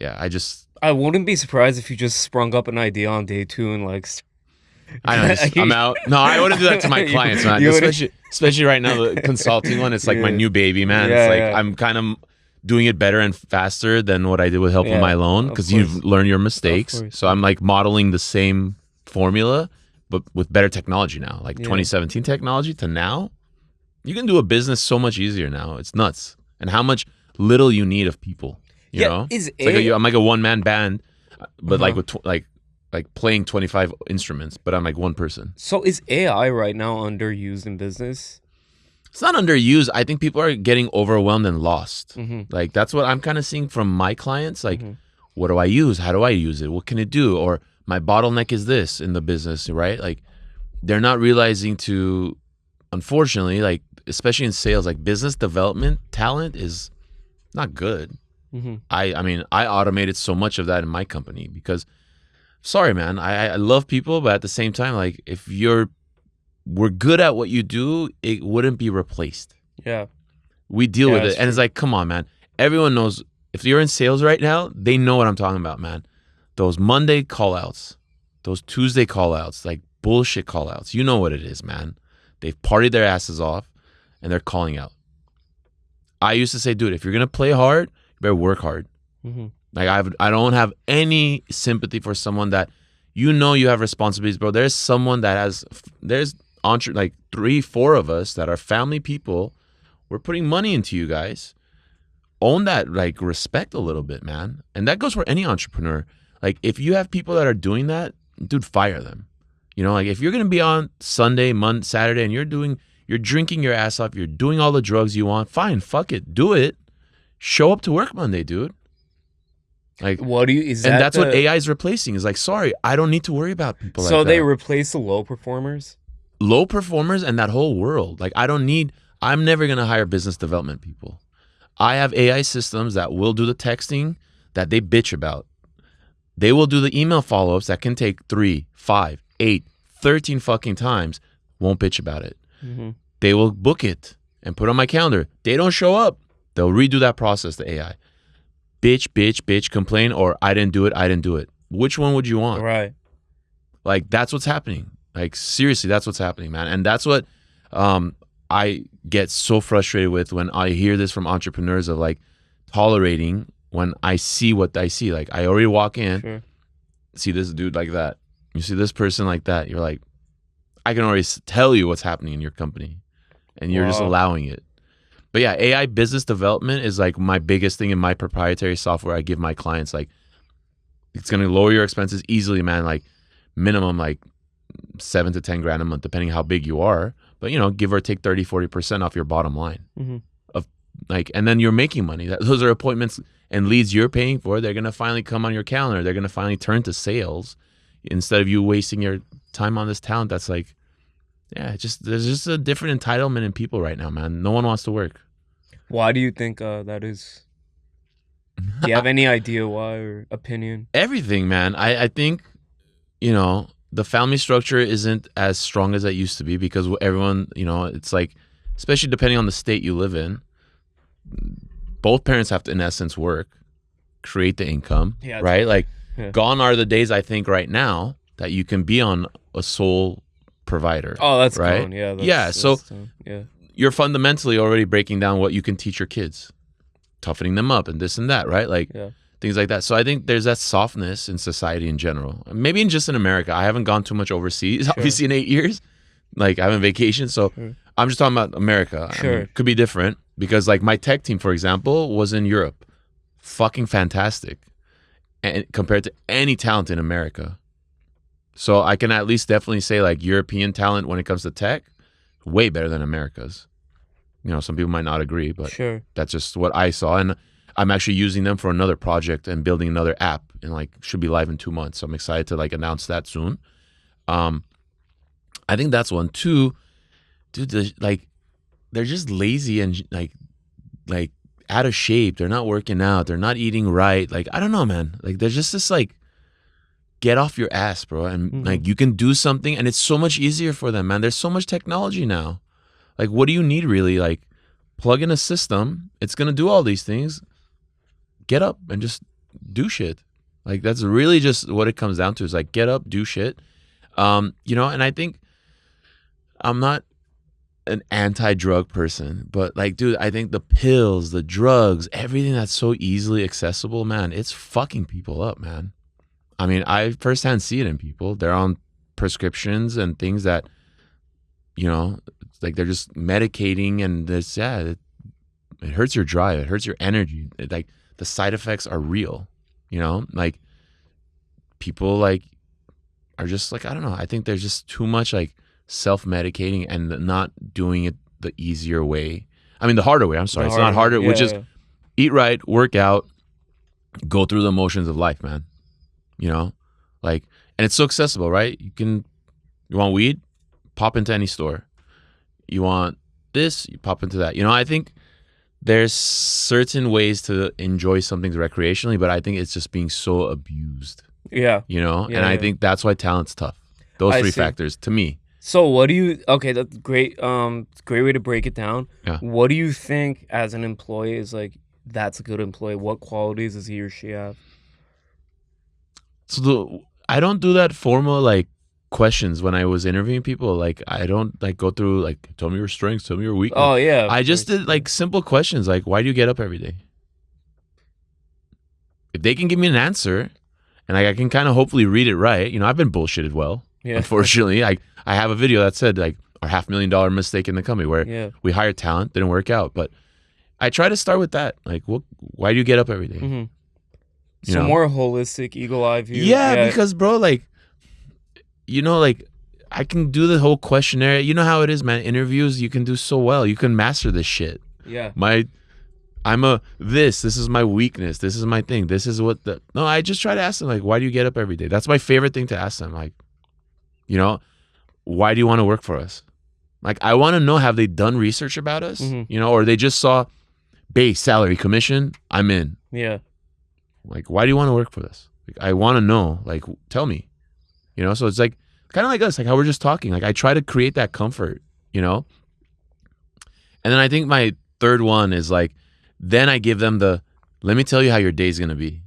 I wouldn't be surprised if you just sprung up an idea on day 2 and like. I know. I'm out. No, I wouldn't do that to my clients, man. Especially right now, the consulting one. It's like my new baby, man. It's like I'm kind of doing it better and faster than what I did with Help with My Loan because you've learned your mistakes. So I'm like modeling the same formula, but with better technology now. Like 2017 technology to now, you can do a business so much easier now. It's nuts. And how much little you need of people. You know, I'm like a one-man band, but like with like playing 25 instruments, but I'm like one person. So is AI right now underused in business? It's not underused. I think people are getting overwhelmed and lost. Like that's what I'm kind of seeing from my clients. Like, what do I use? How do I use it? What can it do? Or my bottleneck is this in the business, right? Like they're not realizing to, unfortunately, like especially in sales, like business development talent is not good. I mean, I automated so much of that in my company because sorry, man. I love people, but at the same time, like if we're good at what you do, it wouldn't be replaced. Yeah. We deal with it. And it's like, come on, man. Everyone knows if you're in sales right now, they know what I'm talking about, man. Those Monday call outs, those Tuesday call outs, like bullshit call outs. You know what it is, man. They've partied their asses off and they're calling out. I used to say, dude, if you're going to play hard, you better work hard. Like I don't have any sympathy for someone that you have responsibilities, bro. There's someone that there's like 3-4 of us that are family people. We're putting money into you guys. Own that, like respect a little bit, man. And that goes for any entrepreneur. Like if you have people that are doing that, dude, fire them. Like if you're gonna be on Sunday, Monday, Saturday, and you're drinking your ass off, you're doing all the drugs you want, fine, fuck it, do it. Show up to work Monday, dude. Like that's what AI is replacing. Is like, sorry, I don't need to worry about people like that. So they replace the low performers? Low performers and that whole world. Like I'm never gonna hire business development people. I have AI systems that will do the texting that they bitch about. They will do the email follow-ups that can take 3, 5, 8, 13 fucking times. Won't bitch about it. Mm-hmm. They will book it and put on my calendar. They don't show up. They'll redo that process, the AI. Bitch, complain, or I didn't do it. Which one would you want? Right. Like, that's what's happening. Like, seriously, that's what's happening, man. And that's what I get so frustrated with when I hear this from entrepreneurs of like tolerating when I see what I see. Like, I already walk in, see this dude like that. You see this person like that. You're like, I can already tell you what's happening in your company, and you're just allowing it. But yeah, AI business development is like my biggest thing in my proprietary software I give my clients. Like, it's going to lower your expenses easily, man. Like, minimum like 7 to 10 grand a month, depending how big you are. But, you know, give or take 30-40% off your bottom line. Mm-hmm. Of like, and then you're making money. Those are appointments and leads you're paying for. They're going to finally come on your calendar. They're going to finally turn to sales instead of you wasting your time on this talent that's like, yeah, there's just a different entitlement in people right now, man. No one wants to work. Why do you think that is? Do you have any idea why or opinion? Everything, man. I think, you know, the family structure isn't as strong as it used to be because everyone, you know, it's like, especially depending on the state you live in, both parents have to, in essence, work, create the income, right? Like, gone are the days, I think, right now that you can be on a sole provider. Oh, that's right. Gone. Yeah. So you're fundamentally already breaking down what you can teach your kids, toughening them up and this and that, right? Like things like that. So I think there's that softness in society in general. Maybe just in America. I haven't gone too much overseas, obviously, in 8 years. Like, I haven't vacation. So I'm just talking about America. I mean, could be different because like my tech team, for example, was in Europe. Fucking fantastic. And compared to any talent in America. So I can at least definitely say like European talent when it comes to tech, way better than America's. You know, some people might not agree, but that's just what I saw. And I'm actually using them for another project and building another app and like should be live in 2 months. So I'm excited to like announce that soon. I think that's one. Two, dude, they're just lazy and like out of shape. They're not working out. They're not eating right. Like, I don't know, man. Like, there's just this like, get off your ass, bro. And like, you can do something and it's so much easier for them, man. There's so much technology now. Like, what do you need really? Like, plug in a system. It's going to do all these things. Get up and just do shit. Like, that's really just what it comes down to is like, get up, do shit. You know, and I think I'm not an anti-drug person, but like, dude, I think the pills, the drugs, everything that's so easily accessible, man, it's fucking people up, man. I mean, I firsthand see it in people. They're on prescriptions and things that, you know, like they're just medicating and this, it hurts your drive. It hurts your energy. Like, the side effects are real, you know, like people like are just like, I don't know. I think there's just too much like self-medicating and not doing it the easier way. I mean, the harder way. I'm sorry. It's not harder, which is eat right, work out, go through the motions of life, man. You know, like, and it's so accessible, right? You want weed? Pop into any store. You want this? You pop into that. You know, I think there's certain ways to enjoy something recreationally, but I think it's just being so abused. Yeah. You know, and I think that's why talent's tough. Those three factors to me. So what do you, okay, that's great. Great way to break it down. Yeah. What do you think as an employee is like, that's a good employee? What qualities does he or she have? So I don't do that formal like questions when I was interviewing people. Like, I don't like go through like, tell me your strengths, tell me your weaknesses. Oh yeah. I just did like simple questions like, why do you get up every day? If they can give me an answer and like I can kind of hopefully read it right, you know, I've been bullshitted well. Yeah. Unfortunately, I have a video that said like our $500,000 mistake in the company where we hired talent, didn't work out. But I try to start with that. Like, why do you get up every day? Mm-hmm. So more holistic, eagle eye view. Yeah, because bro, like, you know, like I can do the whole questionnaire. You know how it is, man. Interviews, you can do so well. You can master this shit. Yeah. This is my weakness. This is my thing. This is what I just try to ask them, like, why do you get up every day? That's my favorite thing to ask them. Like, you know, why do you want to work for us? Like, I want to know, have they done research about us? Mm-hmm. You know, or they just saw base salary, commission, I'm in. Yeah. Like, why do you want to work for us? Like, I want to know. Like, tell me. You know, so it's like kind of like us, like how we're just talking. Like I try to create that comfort, you know? And then I think my third one is like, then I give them the, let me tell you how your day's going to be.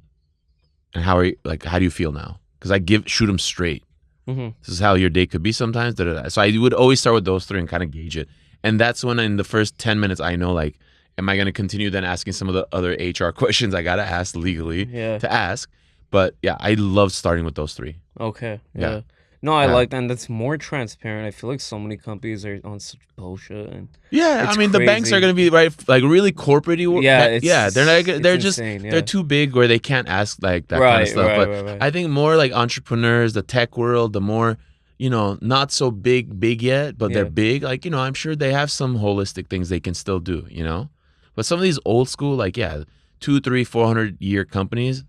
And how do you feel now? Because shoot them straight. This is how your day could be sometimes. Da, da, da. So I would always start with those three and kind of gauge it. And that's when in the first 10 minutes, I know like, am I going to continue then asking some of the other HR questions I got to ask legally to ask? But yeah, I love starting with those three. Okay. Yeah. No, I like that. And that's more transparent. I feel like so many companies are on such bullshit. And I mean, the banks are going to be like really corporate-y. Yeah, they're just they're too big where they can't ask like that kind of stuff. But I think more like entrepreneurs, the tech world, the more, you know, not so big yet, but they're big. Like, you know, I'm sure they have some holistic things they can still do, you know. But some of these old school, like 200, 300, 400-year companies,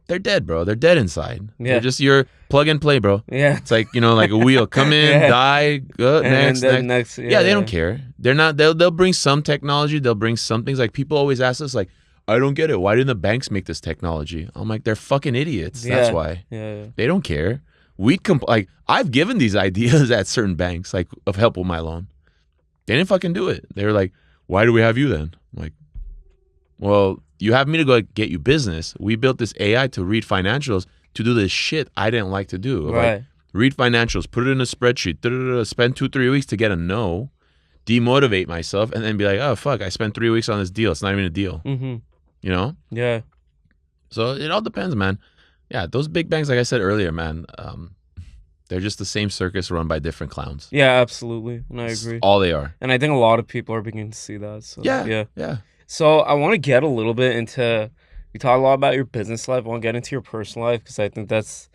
they're dead, bro. They're dead inside. They're just your plug and play, bro. Yeah. It's like, you know, like a wheel. Come in, die, go, next. They don't care. They're not, they'll bring some technology. They'll bring some things. Like people always ask us, like, I don't get it. Why didn't the banks make this technology? I'm like, they're fucking idiots. That's why. They don't care. Like, I've given these ideas at certain banks, like, of help with my loan. They didn't fucking do it. They were like, why do we have you then? I'm like, well, you have me to go get you business. We built this AI to read financials to do this shit I didn't like to do. Like, read financials, put it in a spreadsheet, spend 2-3 weeks to get a no, demotivate myself, and then be like, oh, fuck, I spent 3 weeks on this deal. It's not even a deal. You know? Yeah. So it all depends, man. Yeah, those big banks, like I said earlier, man, they're just the same circus run by different clowns. Yeah, absolutely. And I agree. All they are. And I think a lot of people are beginning to see that. So, yeah. So I want to get a little bit into, we talk a lot about your business life. I want to get into your personal life because I think that's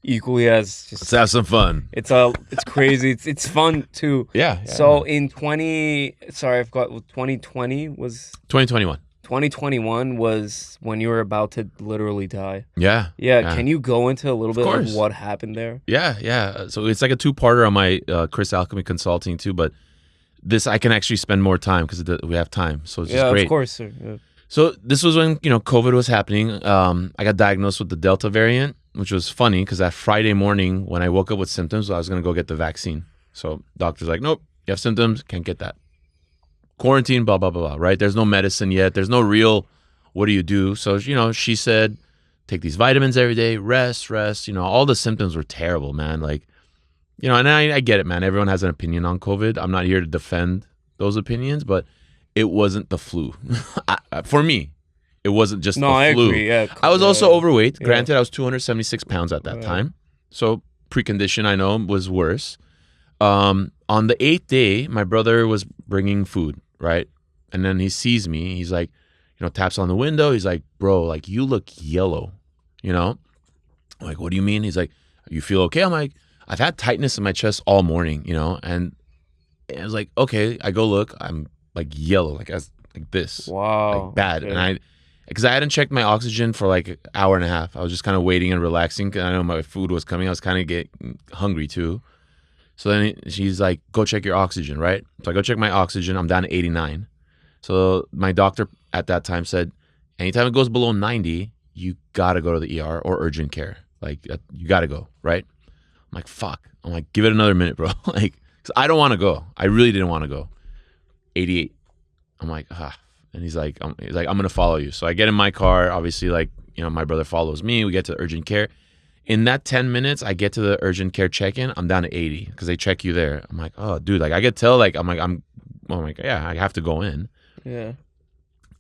equally as just. Let's have some fun. It's crazy. It's fun too. Yeah. So in 2020 was. 2021. 2021 was when you were about to literally die. Yeah. Can you go into a little bit of what happened there? Yeah. So it's like a two-parter on my Chris Alchemy Consulting too, but this I can actually spend more time because we have time. So it's just great. Of course, sir. Yeah. So this was when, you know, COVID was happening. I got diagnosed with the Delta variant, which was funny because that Friday morning when I woke up with symptoms, I was going to go get the vaccine. So doctor's like, nope, you have symptoms, can't get that. Quarantine, blah, blah, blah, blah, right? There's no medicine yet. There's no real, what do you do? So, you know, she said, take these vitamins every day, rest. You know, all the symptoms were terrible, man. Like, you know, and I get it, man. Everyone has an opinion on COVID. I'm not here to defend those opinions, but it wasn't the flu. For me, it wasn't just the flu. I agree. Yeah, I was also overweight. Granted, I was 276 pounds at that time. So precondition, I know, was worse. On the 8th day, my brother was bringing food, right? And then he sees me. He's like, you know, taps on the window. He's like, bro, like, you look yellow, you know? I'm like, what do you mean? He's like, you feel okay? I'm like, I've had tightness in my chest all morning, you know? And I was like, okay. I go look. I'm like yellow, like this. Wow. Like bad. Okay. And because I hadn't checked my oxygen for like an hour and a half. I was just kind of waiting and relaxing because I know my food was coming. I was kind of getting hungry too. So then she's like, go check your oxygen, right? So I go check my oxygen. I'm down to 89. So my doctor at that time said, anytime it goes below 90, you got to go to the ER or urgent care. Like, you got to go, right? I'm like, fuck. I'm like, give it another minute, bro. Like, cause I don't want to go. I really didn't want to go. 88. I'm like, ah. And he's like, I'm going to follow you. So I get in my car. Obviously, like, you know, my brother follows me. We get to urgent care. In that 10 minutes, I get to the urgent care check-in. I'm down to 80 because they check you there. I'm like, oh, dude, like I could tell, like, I'm like, yeah, I have to go in. Yeah.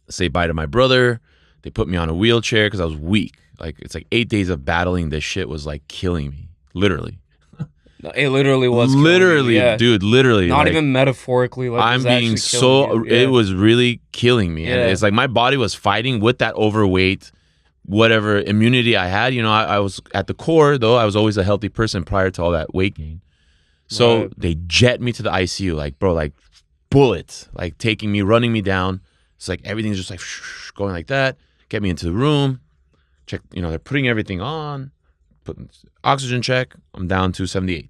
Say bye to my brother. They put me on a wheelchair because I was weak. Like, it's like 8 days of battling this shit was like killing me, literally. It literally was. Literally, yeah. Dude, literally. Not like, even metaphorically. Like, I'm being so. It was really killing me, and it's like my body was fighting with that overweight. Whatever immunity I had, you know, I was at the core, though, I was always a healthy person prior to all that weight gain. So they jet me to the ICU, like, bro, like bullets, like taking me, running me down. It's like everything's just like going like that. Get me into the room, check, you know, they're putting everything on, putting oxygen check. I'm down to 78.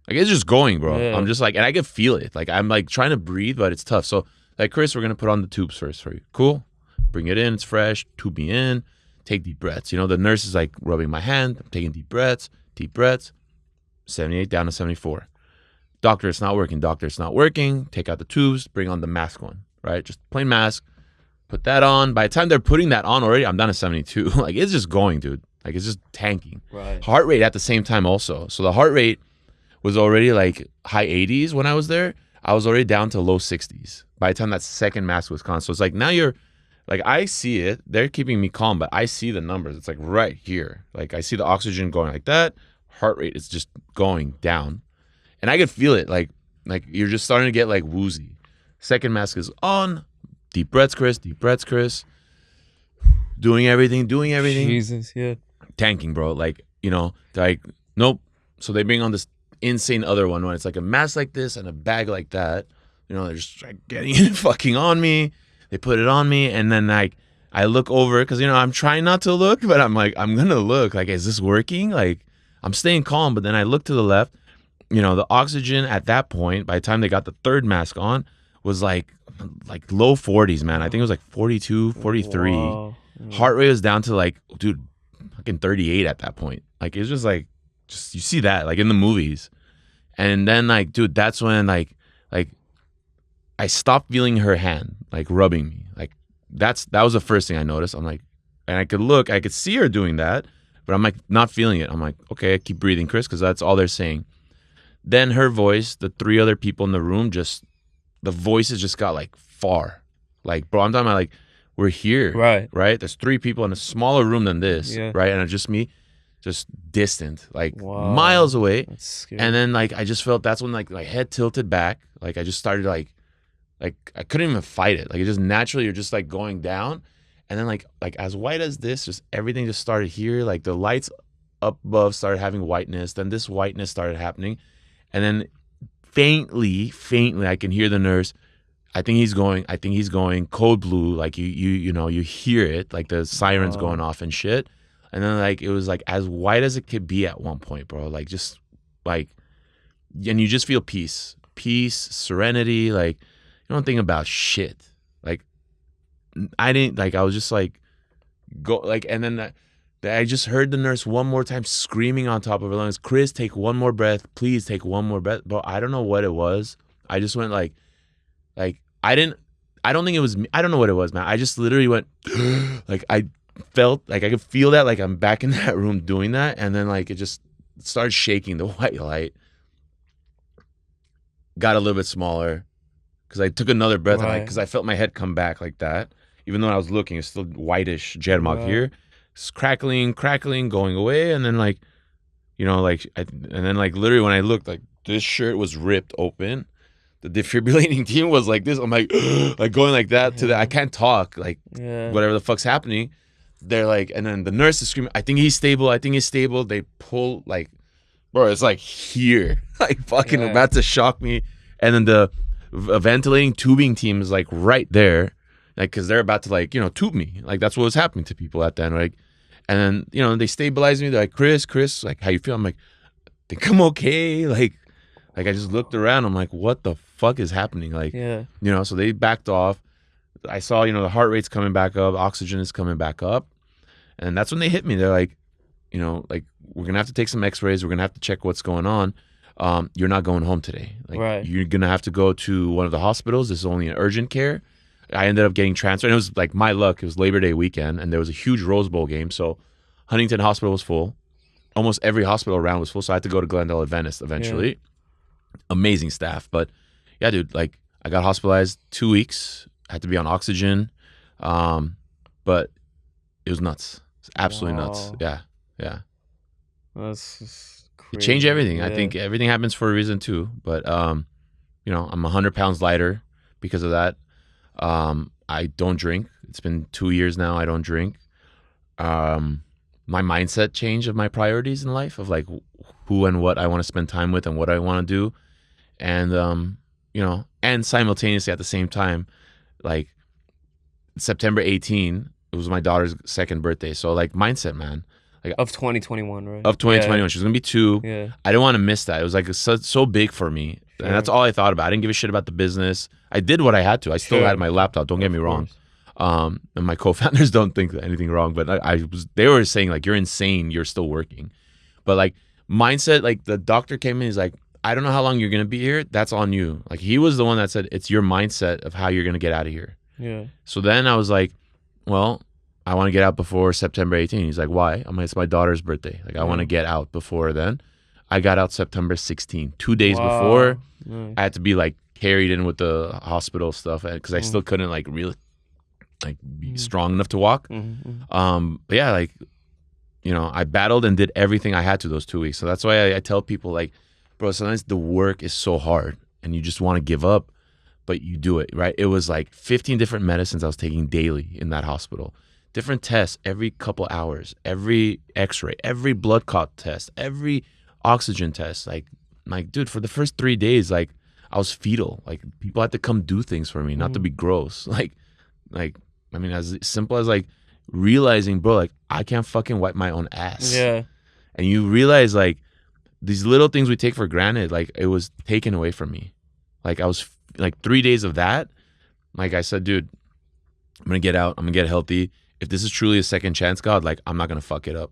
Like, it's just going, bro. Yeah. I'm just like, and I can feel it. Like, I'm like trying to breathe, but it's tough. So, like, Chris, we're going to put on the tubes first for you. Cool. Bring it in. It's fresh. Tube me in. take deep breaths. You know, the nurse is like rubbing my hand. I'm taking deep breaths. 78 down to 74. Doctor, it's not working. Doctor, it's not working. Take out the tubes. Bring on the mask one, right? Just plain mask. Put that on. By the time they're putting that on already, I'm down to 72. Like, it's just going, dude. Like, it's just tanking. Right. Heart rate at the same time also. So the heart rate was already like high 80s when I was there. I was already down to low 60s by the time that second mask was on. So it's like, now you're, like, I see it. They're keeping me calm, but I see the numbers. It's like right here. Like, I see the oxygen going like that. Heart rate is just going down. And I could feel it. Like you're just starting to get like woozy. Second mask is on. Deep breaths, Chris. Deep breaths, Chris. Doing everything. Jesus, yeah. Tanking, bro. Like, you know, like, nope. So they bring on this insane other one when it's like a mask like this and a bag like that. You know, they're just like getting it fucking on me. They put it on me, and then like I look over because, you know, I'm trying not to look, but I'm like, I'm gonna look. Like, is this working? Like, I'm staying calm, but then I look to the left. You know, the oxygen at that point, by the time they got the third mask on, was like low 40s, man. I think it was like 42, 43. Wow. Heart rate was down to like, dude, fucking 38 at that point. Like, it was just like, you see that like in the movies. And then like, dude, that's when like I stopped feeling her hand like rubbing me. Like, that was the first thing I noticed. I'm like, and I could see her doing that, but I'm like not feeling it. I'm like, okay, keep breathing, Chris, because that's all they're saying. Then her voice, the three other people in the room, the voices just got like far. Like, bro, I'm talking about like, we're here. Right? There's three people in a smaller room than this. Yeah. Right? And it's just me, just distant, like miles away. That's scary. And then like, I just felt that's when like my head tilted back. Like, I just started like I couldn't even fight it. Like, it just naturally, you're just like going down. And then like as white as this, just everything just started here. Like, the lights up above started having whiteness. Then this whiteness started happening. And then faintly, I can hear the nurse. I think he's going. Code blue. Like, you know, you hear it, like the sirens going off and shit. And then like, it was like as white as it could be at one point, bro. Like, just like, and you just feel peace, serenity. Like, you don't think about shit. Like, I didn't, like, I was just like, go, like, and then I just heard the nurse one more time screaming on top of her lungs, Chris, take one more breath. Please take one more breath. Bro, I don't know what it was. I just went like, I don't think it was me. I don't know what it was, man. I just literally went, like, I felt, like, I could feel that, like, I'm back in that room doing that. And then, like, it just started shaking, the white light. Got a little bit smaller because I took another breath, because I felt my head come back like that. Even though I was looking, it's still whitish Jedmog here. It's crackling, going away. And then, like, you know, like, and then, like, literally when I looked, like, this shirt was ripped open. The defibrillating team was like this. I'm like, like going like that to the, I can't talk, like, whatever the fuck's happening. They're like, and then the nurse is screaming, I think he's stable. They pull, like, bro, it's like here, like fucking about to shock me. And then the ventilating tubing team is like right there, like, because they're about to, like, you know, tube me. Like, that's what was happening to people at then, right? And then, you know, they stabilize me. They're like, Chris, like, how you feel? I'm like, I think I'm okay. Like I just looked around. I'm like, what the fuck is happening? Like, you know, so they backed off. I saw, you know, the heart rate's coming back up. Oxygen is coming back up. And that's when they hit me. They're like, you know, like, we're going to have to take some x-rays. We're going to have to check what's going on. You're not going home today. Like, you're going to have to go to one of the hospitals. This is only an urgent care. I ended up getting transferred. And it was like my luck. It was Labor Day weekend, and there was a huge Rose Bowl game. So Huntington Hospital was full. Almost every hospital around was full. So I had to go to Glendale Adventist eventually. Yeah. Amazing staff. But yeah, dude, like, I got hospitalized 2 weeks. I had to be on oxygen. But it was nuts. It's absolutely nuts. Yeah. That's just crazy. It changed everything. I think everything happens for a reason too. But you know, I'm 100 pounds lighter because of that. I don't drink. It's been 2 years now. I don't drink. My mindset change of my priorities in life, of like who and what I want to spend time with and what I want to do. And you know, and simultaneously at the same time, like, September 18, it was my daughter's second birthday. So, like, mindset, man. Like, of 2021, right? Of 2021. She's going to be 2. Yeah. I didn't want to miss that. It was, like, so big for me. Sure. And that's all I thought about. I didn't give a shit about the business. I did what I had to. I still had my laptop. Don't get me wrong. And my co-founders don't think anything wrong, but they were saying like, you're insane, you're still working. But like mindset, like the doctor came in, he's like, I don't know how long you're gonna be here. That's on you. Like he was the one that said it's your mindset of how you're gonna get out of here. Yeah. So then I was like, well, I want to get out before September 18th. He's like, why? I'm like, it's my daughter's birthday. Like I want to get out before then. I got out September 16th, 2 days before. Nice. I had to be like carried in with the hospital stuff because I still couldn't like really like be strong enough to walk. But yeah, like, you know, I battled and did everything I had to those 2 weeks. So that's why I tell people like, bro, sometimes the work is so hard and you just want to give up, but you do it, right? It was like 15 different medicines I was taking daily in that hospital. Different tests every couple hours, every x-ray, every blood clot test, every oxygen test. Like, dude, for the first 3 days, like, I was fetal. Like, people had to come do things for me, not to be gross. Like, I mean, as simple as like realizing, bro, like I can't fucking wipe my own ass. Yeah. And you realize like these little things we take for granted, like it was taken away from me. Like I was like 3 days of that. Like I said, dude, I'm gonna get out. I'm gonna get healthy. If this is truly a second chance, God, like I'm not gonna fuck it up.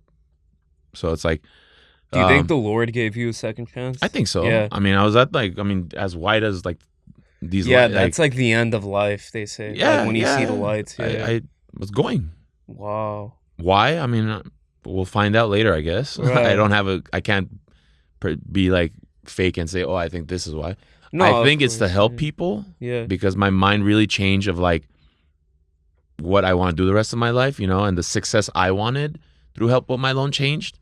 So it's like, do you think the Lord gave you a second chance? I think so. Yeah. I mean, I was at like, I mean, as white as like these. Yeah, that's like the end of life, they say. Yeah, like when you see the lights. Yeah. I was going. Wow. Why? I mean, we'll find out later, I guess. Right. I can't be like fake and say, oh, I think this is why. No, I think of it's to course, help yeah. people. Yeah. Because my mind really changed of like what I want to do the rest of my life, you know, and the success I wanted through help with my loan changed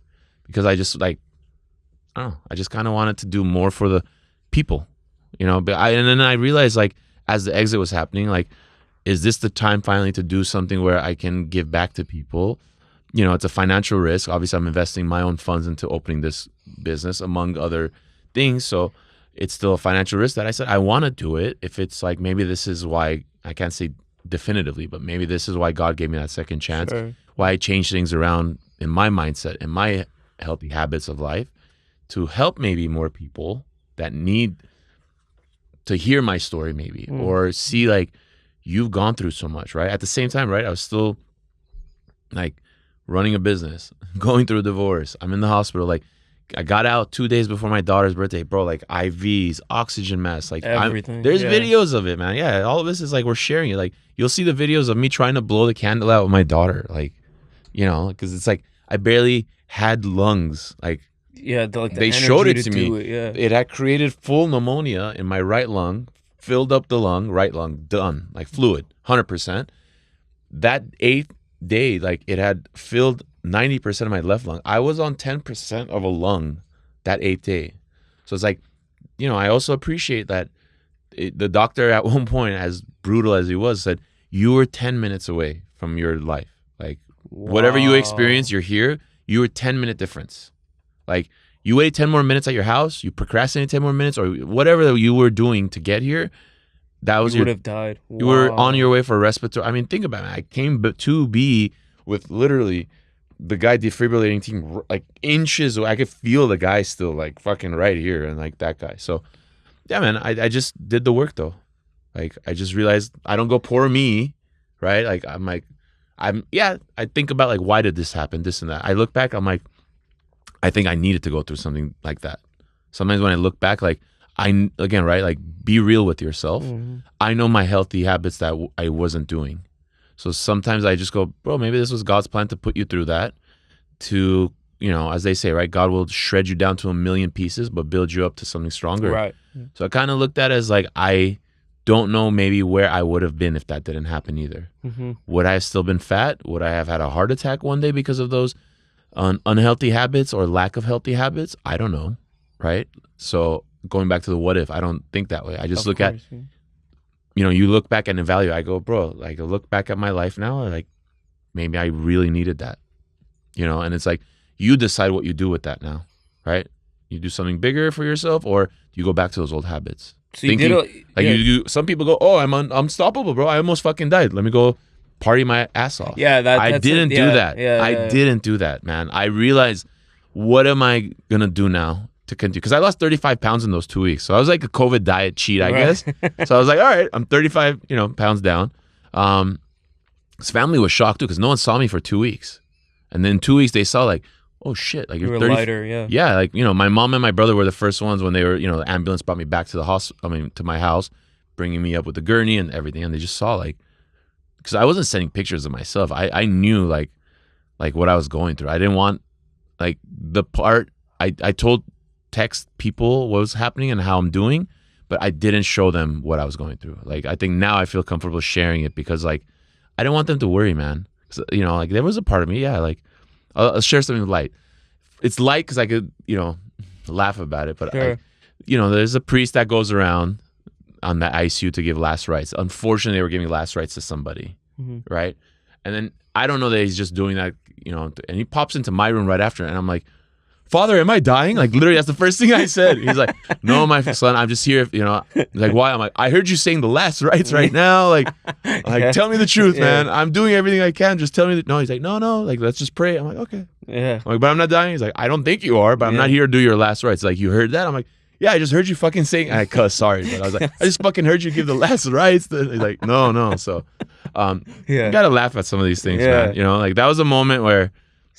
because I just like, I don't know, I just kind of wanted to do more for the people, you know. But and then I realized like as the exit was happening, like, is this the time finally to do something where I can give back to people? You know, it's a financial risk. Obviously, I'm investing my own funds into opening this business, among other things. So it's still a financial risk that I said I want to do it. If it's like maybe this is why, I can't say definitively, but maybe this is why God gave me that second chance. Sure. Why I changed things around in my mindset and my healthy habits of life to help maybe more people that need to hear my story maybe or see like you've gone through so much, right? At the same time, right, I was still like running a business, going through a divorce. I'm in the hospital. Like I got out 2 days before my daughter's birthday, bro. Like IVs, oxygen masks, like everything. There's videos of it, man. Yeah, all of this is like we're sharing it. Like you'll see the videos of me trying to blow the candle out with my daughter, like, you know, because it's like I barely had lungs. Like they showed it to me. It had created full pneumonia in my right lung, filled up the lung, right lung, done, like fluid, 100%. That 8th day, like it had filled 90% of my left lung. I was on 10% of a lung that 8th day. So it's like, you know, I also appreciate that the doctor at one point, as brutal as he was, said, you were 10 minutes away from your life. Like whatever you experience, you're here, you were 10-minute difference. Like you wait 10 more minutes at your house, you procrastinate 10 more minutes or whatever you were doing to get here, that was you would have died. You were on your way for a respiratory. I mean, think about it. I came to be with literally the guy defibrillating team like inches away. I could feel the guy still like fucking right here and like that guy. So yeah, man, I just did the work though. Like I just realized I don't go poor me, right? Like I think about like why did this happen, this and that. I look back, I'm like, I think I needed to go through something like that. Sometimes when I look back, like again, right? Like be real with yourself. I know my healthy habits that I wasn't doing. So sometimes I just go, bro, maybe this was God's plan to put you through that to, you know, as they say, right? God will shred you down to 1,000,000 pieces, but build you up to something stronger. Right. So I kind of looked at it as like, I don't know maybe where I would have been if that didn't happen either. Would I have still been fat? Would I have had a heart attack one day because of those unhealthy habits or lack of healthy habits? I don't know. Right. So going back to the what if, I don't think that way. I just look at, you know, you look back and evaluate. I go, bro, like I look back at my life now, like maybe I really needed that, you know, and it's like, you decide what you do with that now, right? You do something bigger for yourself or you go back to those old habits. So you did some people go, oh, I'm unstoppable, bro. I almost fucking died. Let me go party my ass off. Yeah, I didn't do that. I didn't do that, man. I realized, what am I going to do now to continue? Because I lost 35 pounds in those 2 weeks. So I was like a COVID diet cheat, I guess. So I was like, all right, I'm 35, pounds down. his family was shocked too because no one saw me for 2 weeks. And then 2 weeks they saw like, oh shit, like You you're were 30. lighter, yeah. Yeah, like, you know, my mom and my brother were the first ones when they were, you know, the ambulance brought me back to the hospital, to my house, bringing me up with the gurney and everything. And they just saw like, because I wasn't sending pictures of myself. I knew like what I was going through. I didn't want like the part, I told text people what was happening and how I'm doing, but I didn't show them what I was going through. Like, I think now I feel comfortable sharing it because like, I didn't want them to worry, man. You know, like there was a part of me, yeah, like I'll share something light. It's light because I could, you know, laugh about it. But, Sure. you know, there's a priest that goes around on the ICU to give last rites. Unfortunately, they were giving last rites to somebody, right? And then I don't know that he's just doing that, you know, and he pops into my room right after. And I'm like, Father, am I dying? Like, literally, that's the first thing I said. He's like, no, my son, I'm just here, you know. He's like, why? I'm like, I heard you saying the last rites right now. Like, tell me the truth, man. I'm doing everything I can. Just tell me that. No, he's like, no, like, let's just pray. I'm like, okay. Yeah. I'm like, but I'm not dying. He's like, I don't think you are, but I'm not here to do your last rites. Like, you heard that? I'm like, yeah, I just heard you fucking saying. And I cuss, sorry, but I was like, I just fucking heard you give the last rites. He's like, no. So, you gotta laugh at some of these things, man. You know, like that was a moment where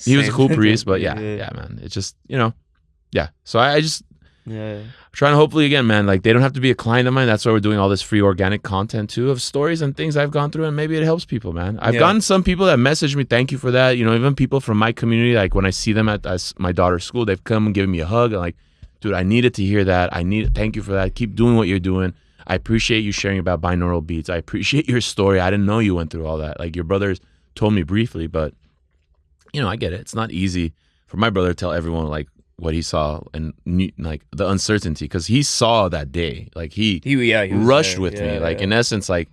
he was a cool priest, but yeah, man. It's just, you know, yeah. So I just trying to hopefully again, man, like they don't have to be a client of mine. That's why we're doing all this free organic content too of stories and things I've gone through, and maybe it helps people, man. I've gotten some people that message me, thank you for that. You know, even people from my community, like when I see them at my daughter's school, they've come and given me a hug and like, dude, I needed to hear that. Thank you for that. Keep doing what you're doing. I appreciate you sharing about binaural beats. I appreciate your story. I didn't know you went through all that. Like your brothers told me briefly, but you know, I get it. It's not easy for my brother to tell everyone like what he saw and like the uncertainty because he saw that day. Like he rushed there with me. Like in essence, like,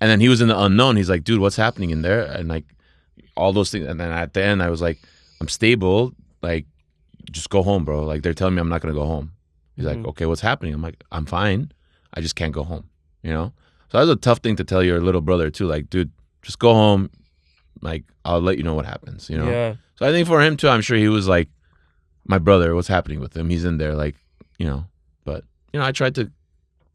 and then he was in the unknown. He's like, dude, what's happening in there? And like all those things. And then at the end, I was like, I'm stable. Like, just go home, bro. Like they're telling me I'm not gonna go home. He's like, okay, what's happening? I'm like, I'm fine. I just can't go home. You know. So that was a tough thing to tell your little brother too. Like, dude, just go home. Like, I'll let you know what happens, you know? Yeah. So I think for him too, I'm sure he was like, my brother, what's happening with him? He's in there, like, you know, but, you know, I tried to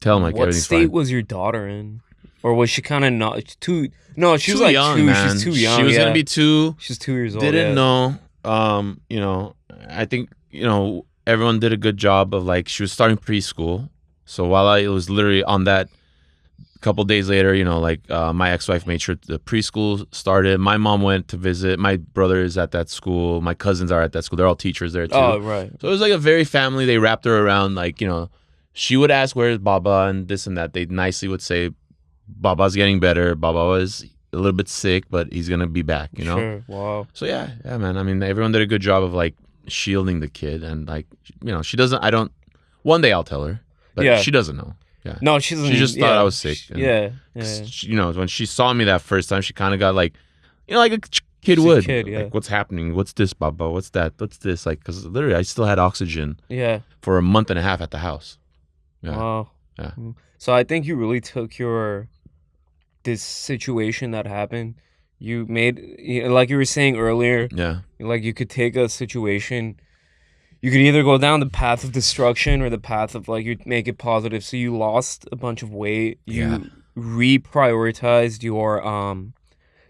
tell him, like, what state fine. was your daughter in? Or was she kind of not too? No, she was too like young, 2. man. She's too young. She was going to be 2. She's 2 years old. Didn't know. You know, I think, you know, everyone did a good job of like, she was starting preschool. So while I was literally on that, couple days later, you know, like my ex-wife made sure the preschool started. My mom went to visit. My brother is at that school. My cousins are at that school. They're all teachers there too. Oh, right. So it was like a very family. They wrapped her around, like, you know, she would ask, where's Baba and this and that. They nicely would say, Baba's getting better. Baba was a little bit sick, but he's going to be back, you know? Sure. Wow. So yeah, man. I mean, everyone did a good job of like shielding the kid. And like, you know, one day I'll tell her, but she doesn't know. Yeah. No, she doesn't. She just thought I was sick. And, you know, when she saw me that first time, she kind of got like, you know, like a kid would. Like, what's happening? What's this, Baba? What's that? What's this? Like, because literally, I still had oxygen. For a month and a half at the house. Yeah. Wow. Yeah. So I think you really took this situation that happened. You made, like you were saying earlier. Yeah. Like you could take a situation. You could either go down the path of destruction or the path of like you make it positive. So you lost a bunch of weight. You reprioritized your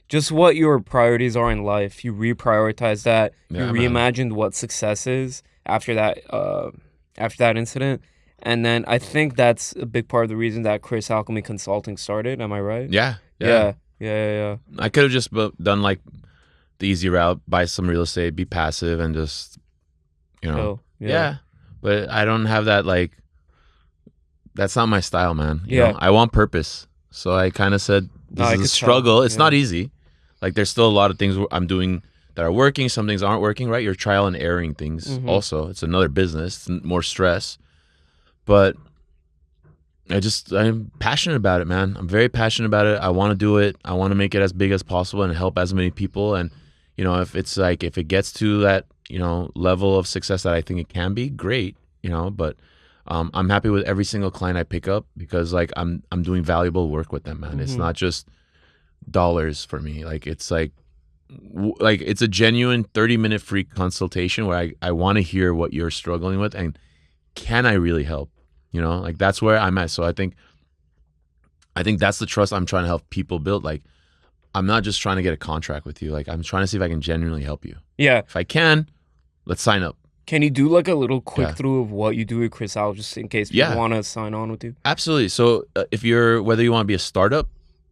just what your priorities are in life. You reprioritized that. You reimagined what success is after that incident. And then I think that's a big part of the reason that Chris Alchemy Consulting started. Am I right? Yeah. I could have just done like the easy route, buy some real estate, be passive, and just, you know, but I don't have that, like, that's not my style, man. You know, I want purpose. So I kind of said, this is a struggle. It's not easy. Like, there's still a lot of things I'm doing that are working. Some things aren't working, right? You're trial and erroring things also. It's another business, it's more stress. But I'm passionate about it, man. I'm very passionate about it. I want to do it. I want to make it as big as possible and help as many people. And, you know, if it gets to that, you know, level of success that I think it can be, great, you know, but I'm happy with every single client I pick up because like I'm doing valuable work with them, man. It's not just dollars for me. Like it's like it's a genuine 30-minute free consultation where I want to hear what you're struggling with and can I really help? You know, like that's where I'm at. So I think that's the trust I'm trying to help people build. Like I'm not just trying to get a contract with you. Like, I'm trying to see if I can genuinely help you. Yeah. If I can, let's sign up. Can you do like a little quick through of what you do at Chris Al, just in case people want to sign on with you? Absolutely. So if you're, whether you want to be a startup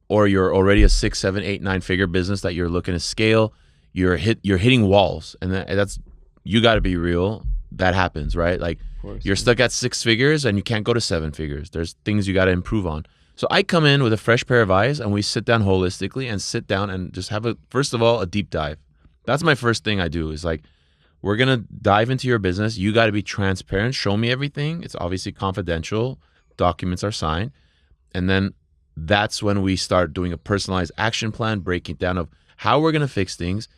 or you're already a 6, 7, 8, 9-figure business that you're looking to scale, you're hitting walls, and that's, you got to be real. That happens, right? Like, you're stuck at 6 figures and you can't go to 7 figures. There's things you got to improve on. So I come in with a fresh pair of eyes and we sit down holistically and sit down and just have first of all, a deep dive. That's my first thing I do is like, we're going to dive into your business. You got to be transparent. Show me everything. It's obviously confidential. Documents are signed. And then that's when we start doing a personalized action plan, breaking down of how we're going to fix things,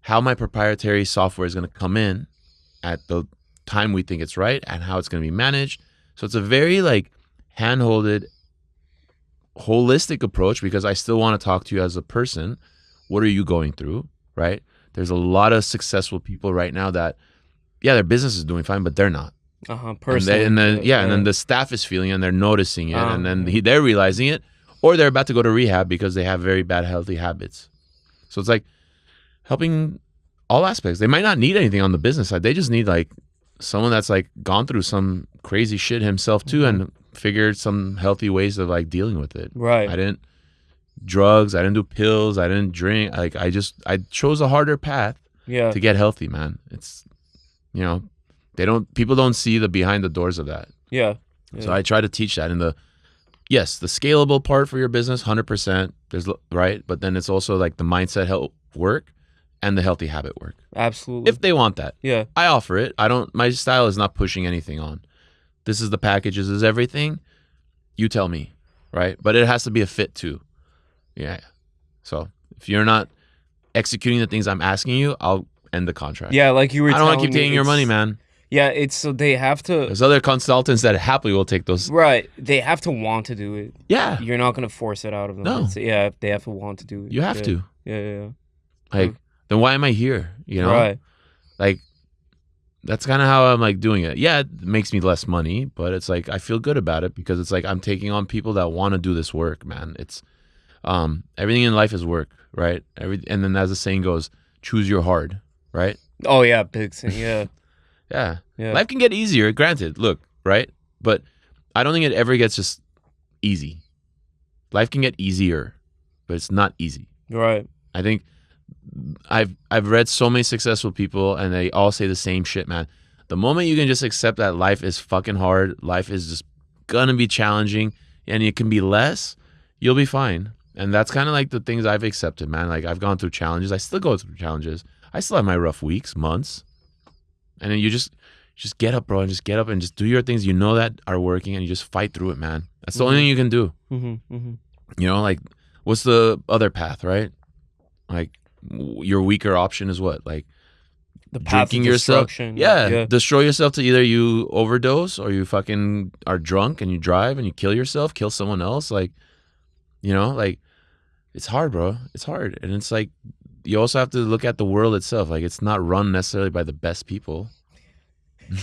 how my proprietary software is going to come in at the time we think it's right, and how it's going to be managed. So it's a very like hand-holded, holistic approach, because I still want to talk to you as a person. What are you going through, right? There's a lot of successful people right now that, their business is doing fine, but they're not. Personally. And then the staff is feeling it and they're noticing it, and then they're realizing it, or they're about to go to rehab because they have very bad healthy habits. So it's like helping all aspects. They might not need anything on the business side. They just need like someone that's like gone through some crazy shit himself too, and figured some healthy ways of like dealing with it. Right. I didn't drugs, I didn't do pills, I didn't drink. Like I chose a harder path to get healthy, man. It's, people don't see the behind the doors of that. Yeah. So I try to teach that in the scalable part for your business, 100%. There's right, but then it's also like the mindset help work and the healthy habit work. Absolutely. If they want that. Yeah. I offer it. My style is not pushing anything on. This is the package, this is everything. You tell me, right? But it has to be a fit too. Yeah. So if you're not executing the things I'm asking you, I'll end the contract. Yeah, like you were. I don't want to keep taking your money, man. Yeah, it's so they have to. There's other consultants that happily will take those. Right, they have to want to do it. Yeah, you're not gonna force it out of them. No. They have to want to do it. You have to. Yeah. Like, then why am I here? Right. Like, that's kind of how I'm like doing it. Yeah, it makes me less money, but it's like I feel good about it because it's like I'm taking on people that want to do this work, man. It's everything in life is work, right? And then as the saying goes, choose your hard, right? Oh yeah, big thing. Yeah. Yeah. Life can get easier, granted. Look, right? But I don't think it ever gets just easy. Life can get easier, but it's not easy. Right. I think I've read so many successful people and they all say the same shit, man. The moment you can just accept that life is fucking hard, life is just gonna be challenging, and it can be less, you'll be fine. And that's kind of like the things I've accepted, man. Like I've gone through challenges. I still go through challenges. I still have my rough weeks, months. And then you just get up, bro, and just get up and just do your things that are working, and you just fight through it, man. That's the only thing you can do. Like, what's the other path, right? Like, your weaker option is what? Like, the path drinking of yourself. destruction. Yeah, destroy yourself to either you overdose or you fucking are drunk and you drive and you kill yourself, kill someone else. Like, like, it's hard, bro. It's hard. And it's like, you also have to look at the world itself. Like, it's not run necessarily by the best people.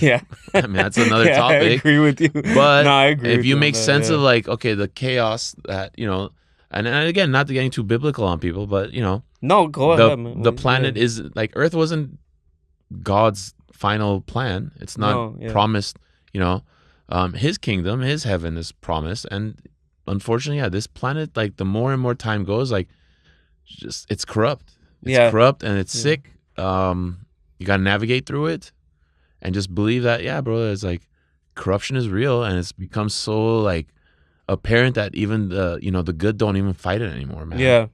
Yeah. I mean, that's another topic. I agree with you. But no, I agree if with you on make that, sense of like, okay, the chaos that, and again, not getting too biblical on people, but no, go ahead, man. The planet is like, Earth wasn't God's final plan. It's not promised, his kingdom, his heaven is promised. And unfortunately, this planet, like the more and more time goes, like it's corrupt. It's corrupt and it's sick. You got to navigate through it and just believe that, bro, it's like corruption is real, and it's become so like apparent that even the good don't even fight it anymore, man. Yeah.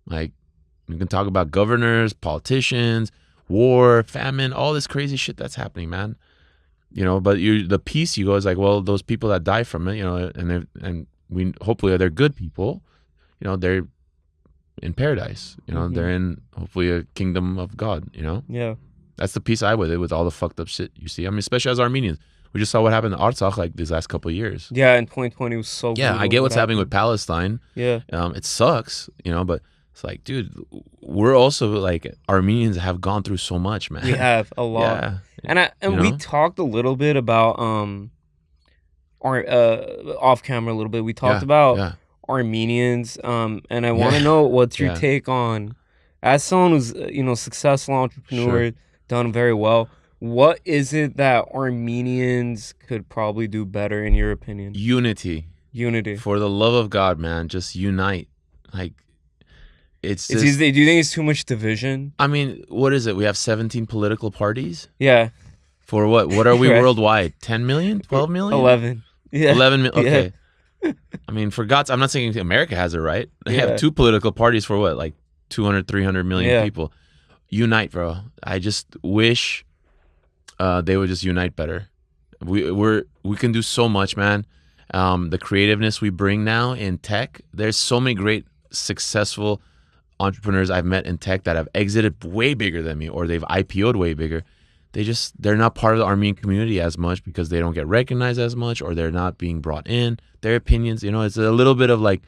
Like, you can talk about governors, politicians, war, famine, all this crazy shit that's happening, man. But the peace you go is like, well, those people that die from it, and we hopefully they're good people, they're in paradise, they're in hopefully a kingdom of God, Yeah. That's the peace I with it, with all the fucked up shit you see. I mean, especially as Armenians, we just saw what happened in Artsakh like these last couple of years. Yeah, in 2020 was so. Yeah, I get what's happening with Palestine. Yeah. It sucks, but it's like, dude, we're also like, Armenians have gone through so much, man. We have a lot. Yeah. And we talked a little bit about our off camera a little bit. We talked about Armenians, and I want to know what's your take on, as someone who's successful entrepreneur, done very well. What is it that Armenians could probably do better in your opinion? Unity. For the love of God, man, just unite. Like, it's just, do you think it's too much division? I mean, what is it? We have 17 political parties? Yeah. For what? What are we worldwide? 10 million? 12 million? 11. Yeah. 11 million. Okay. Yeah. I mean, for God's, I'm not saying America has it right. They have 2 political parties for what? Like 200, 300 million people. Unite, bro. I just wish they would just unite better. We can do so much, man. The creativeness we bring now in tech, there's so many great successful entrepreneurs I've met in tech that have exited way bigger than me, or they've IPO'd way bigger. They're not part of the Armenian community as much because they don't get recognized as much, or they're not being brought in. Their opinions, it's a little bit of like,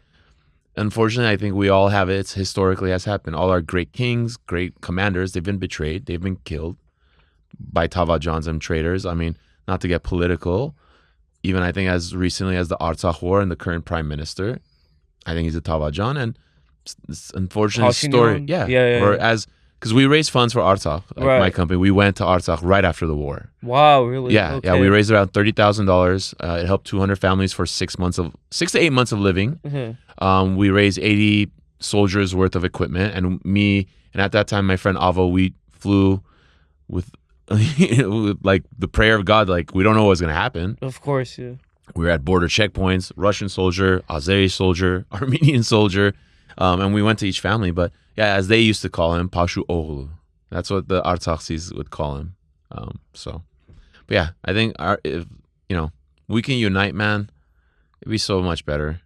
unfortunately, I think we all have it. It's historically has happened. All our great kings, great commanders, they've been betrayed. They've been killed by Tavajans and traitors. I mean, not to get political, even I think as recently as the Artsakh war and the current prime minister, I think he's a Tavajan, and it's an unfortunate story. Because we raised funds for Artsakh, my company. We went to Artsakh right after the war. Wow, really? Yeah, okay. yeah. We raised around $30,000. It helped 200 families for 6 to 8 months of living. Mm-hmm. We raised 80 soldiers worth of equipment, and at that time, my friend Avo, we flew with like the prayer of God. Like, we don't know what's gonna happen. Of course, yeah. We were at border checkpoints, Russian soldier, Azeri soldier, Armenian soldier, and we went to each family. But yeah, as they used to call him, Pashu Oğlu. That's what the Artsaksis would call him. But yeah, I think if we can unite, man, it'd be so much better.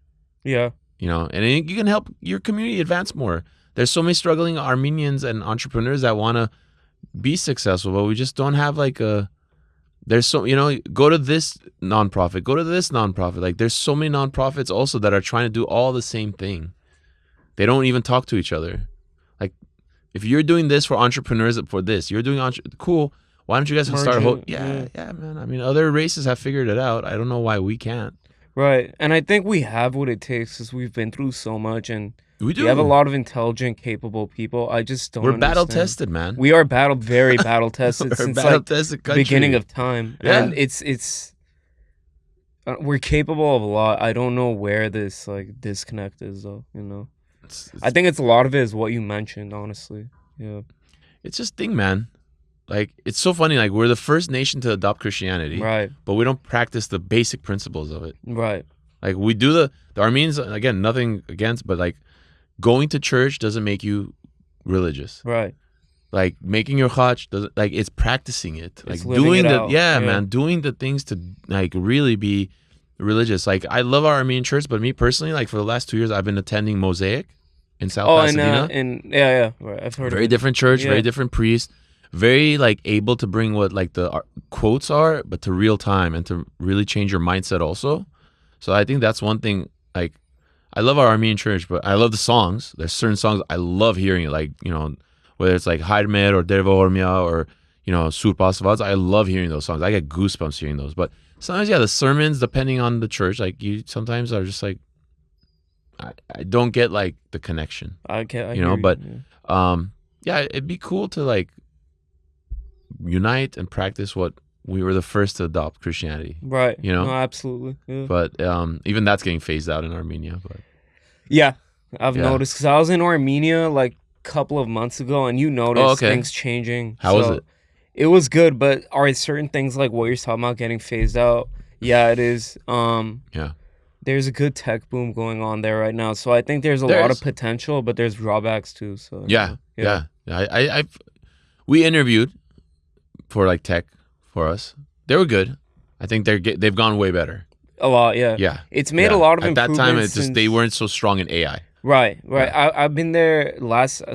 Yeah. And you can help your community advance more. There's so many struggling Armenians and entrepreneurs that want to be successful, but we just don't have there's so, go to this nonprofit, go to this nonprofit. Like, there's so many nonprofits also that are trying to do all the same thing. They don't even talk to each other. Like, if you're doing this for entrepreneurs, for this, you're doing cool. Why don't you guys start a yeah, man. I mean, other races have figured it out. I don't know why we can't. Right. And I think we have what it takes because we've been through so much, and we do. We have a lot of intelligent, capable people. I just don't understand. Battle tested, man. We are very battle tested since the beginning of time. Yeah. And it's we're capable of a lot. I don't know where this disconnect is though, I think it's a lot of it is what you mentioned, honestly. Yeah. It's just thing, man. Like, it's so funny. Like, we're the first nation to adopt Christianity. Right. But we don't practice the basic principles of it. Right. Like, we do the Armenians, again, nothing against, but like, going to church doesn't make you religious. Right. Like, making your hajj doesn't, like, it's practicing it. It's like, doing it out. Man, doing the things to like really be religious. Like, I love our Armenian church, but me personally, like, for the last 2 years, I've been attending Mosaic in South Pasadena. Right. I've heard very different church, very different priest, very like able to bring what like the quotes are, but to real time and to really change your mindset also. So I think that's one thing. Like, I love our Armenian church, but I love the songs. There's certain songs I love hearing it, like, whether it's like Haidmer or Dervo Ormia or, Surpa Savads. I love hearing those songs. I get goosebumps hearing those. But sometimes, the sermons, depending on the church, like, you sometimes are just like, I don't get like the connection. It'd be cool to like unite and practice what we were the first to adopt Christianity. Right. No, absolutely. Yeah. But even that's getting phased out in Armenia. But yeah, I've noticed because I was in Armenia like a couple of months ago, and you noticed things changing. How was it? It was good, but are certain things like what you're talking about getting phased out? Yeah, it is. There's a good tech boom going on there right now, so I think there's a lot of potential, but there's drawbacks too. So yeah. We interviewed for like tech for us. They were good. I think they've gone way better. A lot, yeah. Yeah. It's made a lot of improvements. At that time, they weren't so strong in AI. Right. Yeah. I've been there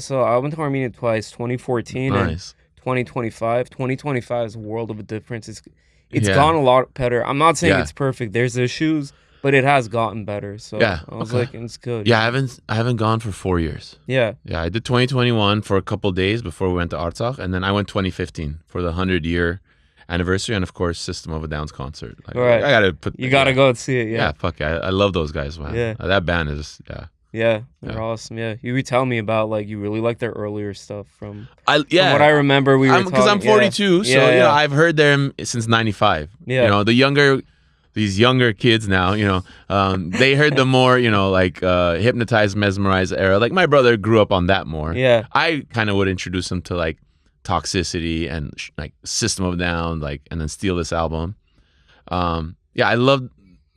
so I went to Armenia twice, 2014 and 2025. 2025 is a world of a difference. It's gone a lot better. I'm not saying it's perfect. There's issues, but it has gotten better. So I was like, it's good. Yeah, I haven't gone for 4 years. Yeah. Yeah, I did 2021 for a couple of days before we went to Artsakh, and then I went 2015 for the 100-year anniversary, and of course System of a Down's concert. Like, Right. I gotta put. You gotta go and see it. Yeah, fuck. I love those guys, man. Yeah. That band is Yeah, they're awesome. Yeah, you were telling me about like you really like their earlier stuff from From what I remember. We were because I'm 42, so you know I've heard them since '95. Yeah, you know these younger kids now, you know, they heard the more, you know, like hypnotized, mesmerized era. Like my brother grew up on that more. Yeah, I kind of would introduce him to like Toxicity and like System of a Down, like, and then Steal This Album. Yeah, I loved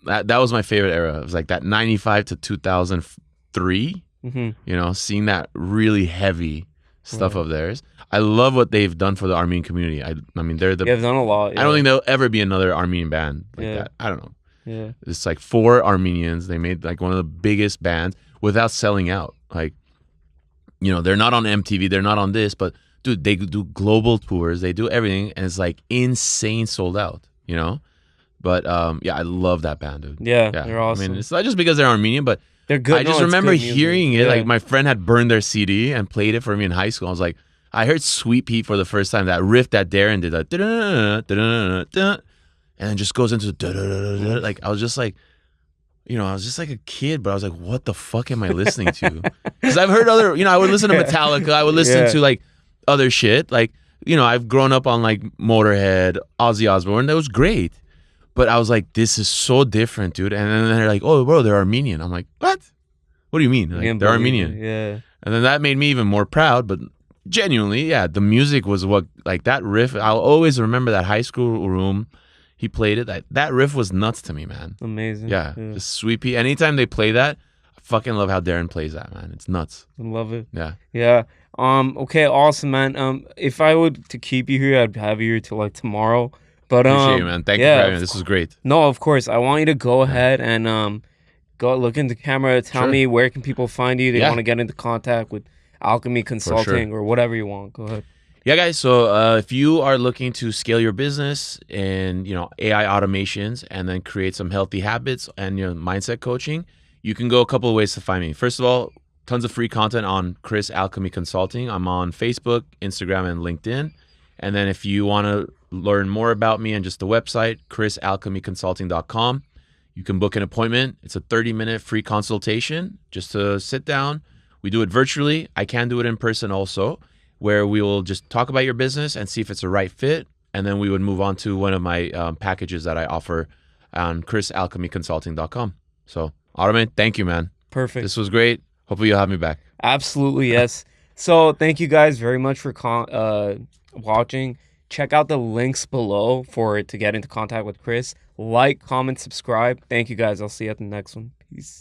that. That was my favorite era. It was like that '95 to 2003. mm-hmm. You know, seeing that really heavy stuff of theirs. I love what they've done for the Armenian community. I mean, they're the. They've done a lot. Yeah. I don't think there'll ever be another Armenian band like that. I don't know. Yeah, It's like 4 Armenians. They made like one of the biggest bands without selling out. Like, you know, they're not on MTV. They're not on this, but dude, they do global tours. They do everything, and it's like insane sold out. You know, but yeah, I love that band, dude. Yeah, they're awesome. I mean, it's not just because they're Armenian, but they're good. I just remember hearing it. Like my friend had burned their CD and played it for me in high school. I was like, I heard Sweet Pea for the first time. That riff that Darren did, that and then just goes into like I was just like, you know, I was just like a kid, but I was like, what the fuck am I listening to? Because I've heard other, you know, I would listen to Metallica, I would listen to like other shit, like, you know, I've grown up on like Motorhead, Ozzy Osbourne. That was great. But I was like, this is so different, dude. And then they're like, oh, bro, they're Armenian. I'm like, what? What do you mean? Like, they're Armenian. Yeah. And then that made me even more proud. But genuinely, yeah, the music was what, like that riff. I'll always remember that high school room. He played it. That riff was nuts to me, man. Amazing. Yeah. Just Sweet Pea. Anytime they play that, I fucking love how Darren plays that, man. It's nuts. I love it. Yeah. Yeah. Okay, awesome, man. If I were to keep you here, I'd have you here till like tomorrow. But appreciate you, man. Thank you for having me. This was great. No, of course. I want you to go ahead and go look into the camera. Tell me where can people find you. They want to get into contact with Alchemy Consulting or whatever you want. Go ahead. Yeah, guys. So if you are looking to scale your business and, you know, AI automations and then create some healthy habits and, you know, mindset coaching, you can go a couple of ways to find me. First of all, tons of free content on Chris Alchemy Consulting. I'm on Facebook, Instagram, and LinkedIn. And then if you want to learn more about me and just the website, chrisalchemyconsulting.com, you can book an appointment. It's a 30-minute free consultation just to sit down. We do it virtually. I can do it in person also, where we will just talk about your business and see if it's a right fit. And then we would move on to one of my packages that I offer on chrisalchemyconsulting.com. So, Ottoman, thank you, man. Perfect. This was great. Hopefully you'll have me back. Absolutely, yes. So thank you guys very much for watching. Check out the links below to get into contact with Chris. Like, comment, subscribe. Thank you guys. I'll see you at the next one. Peace.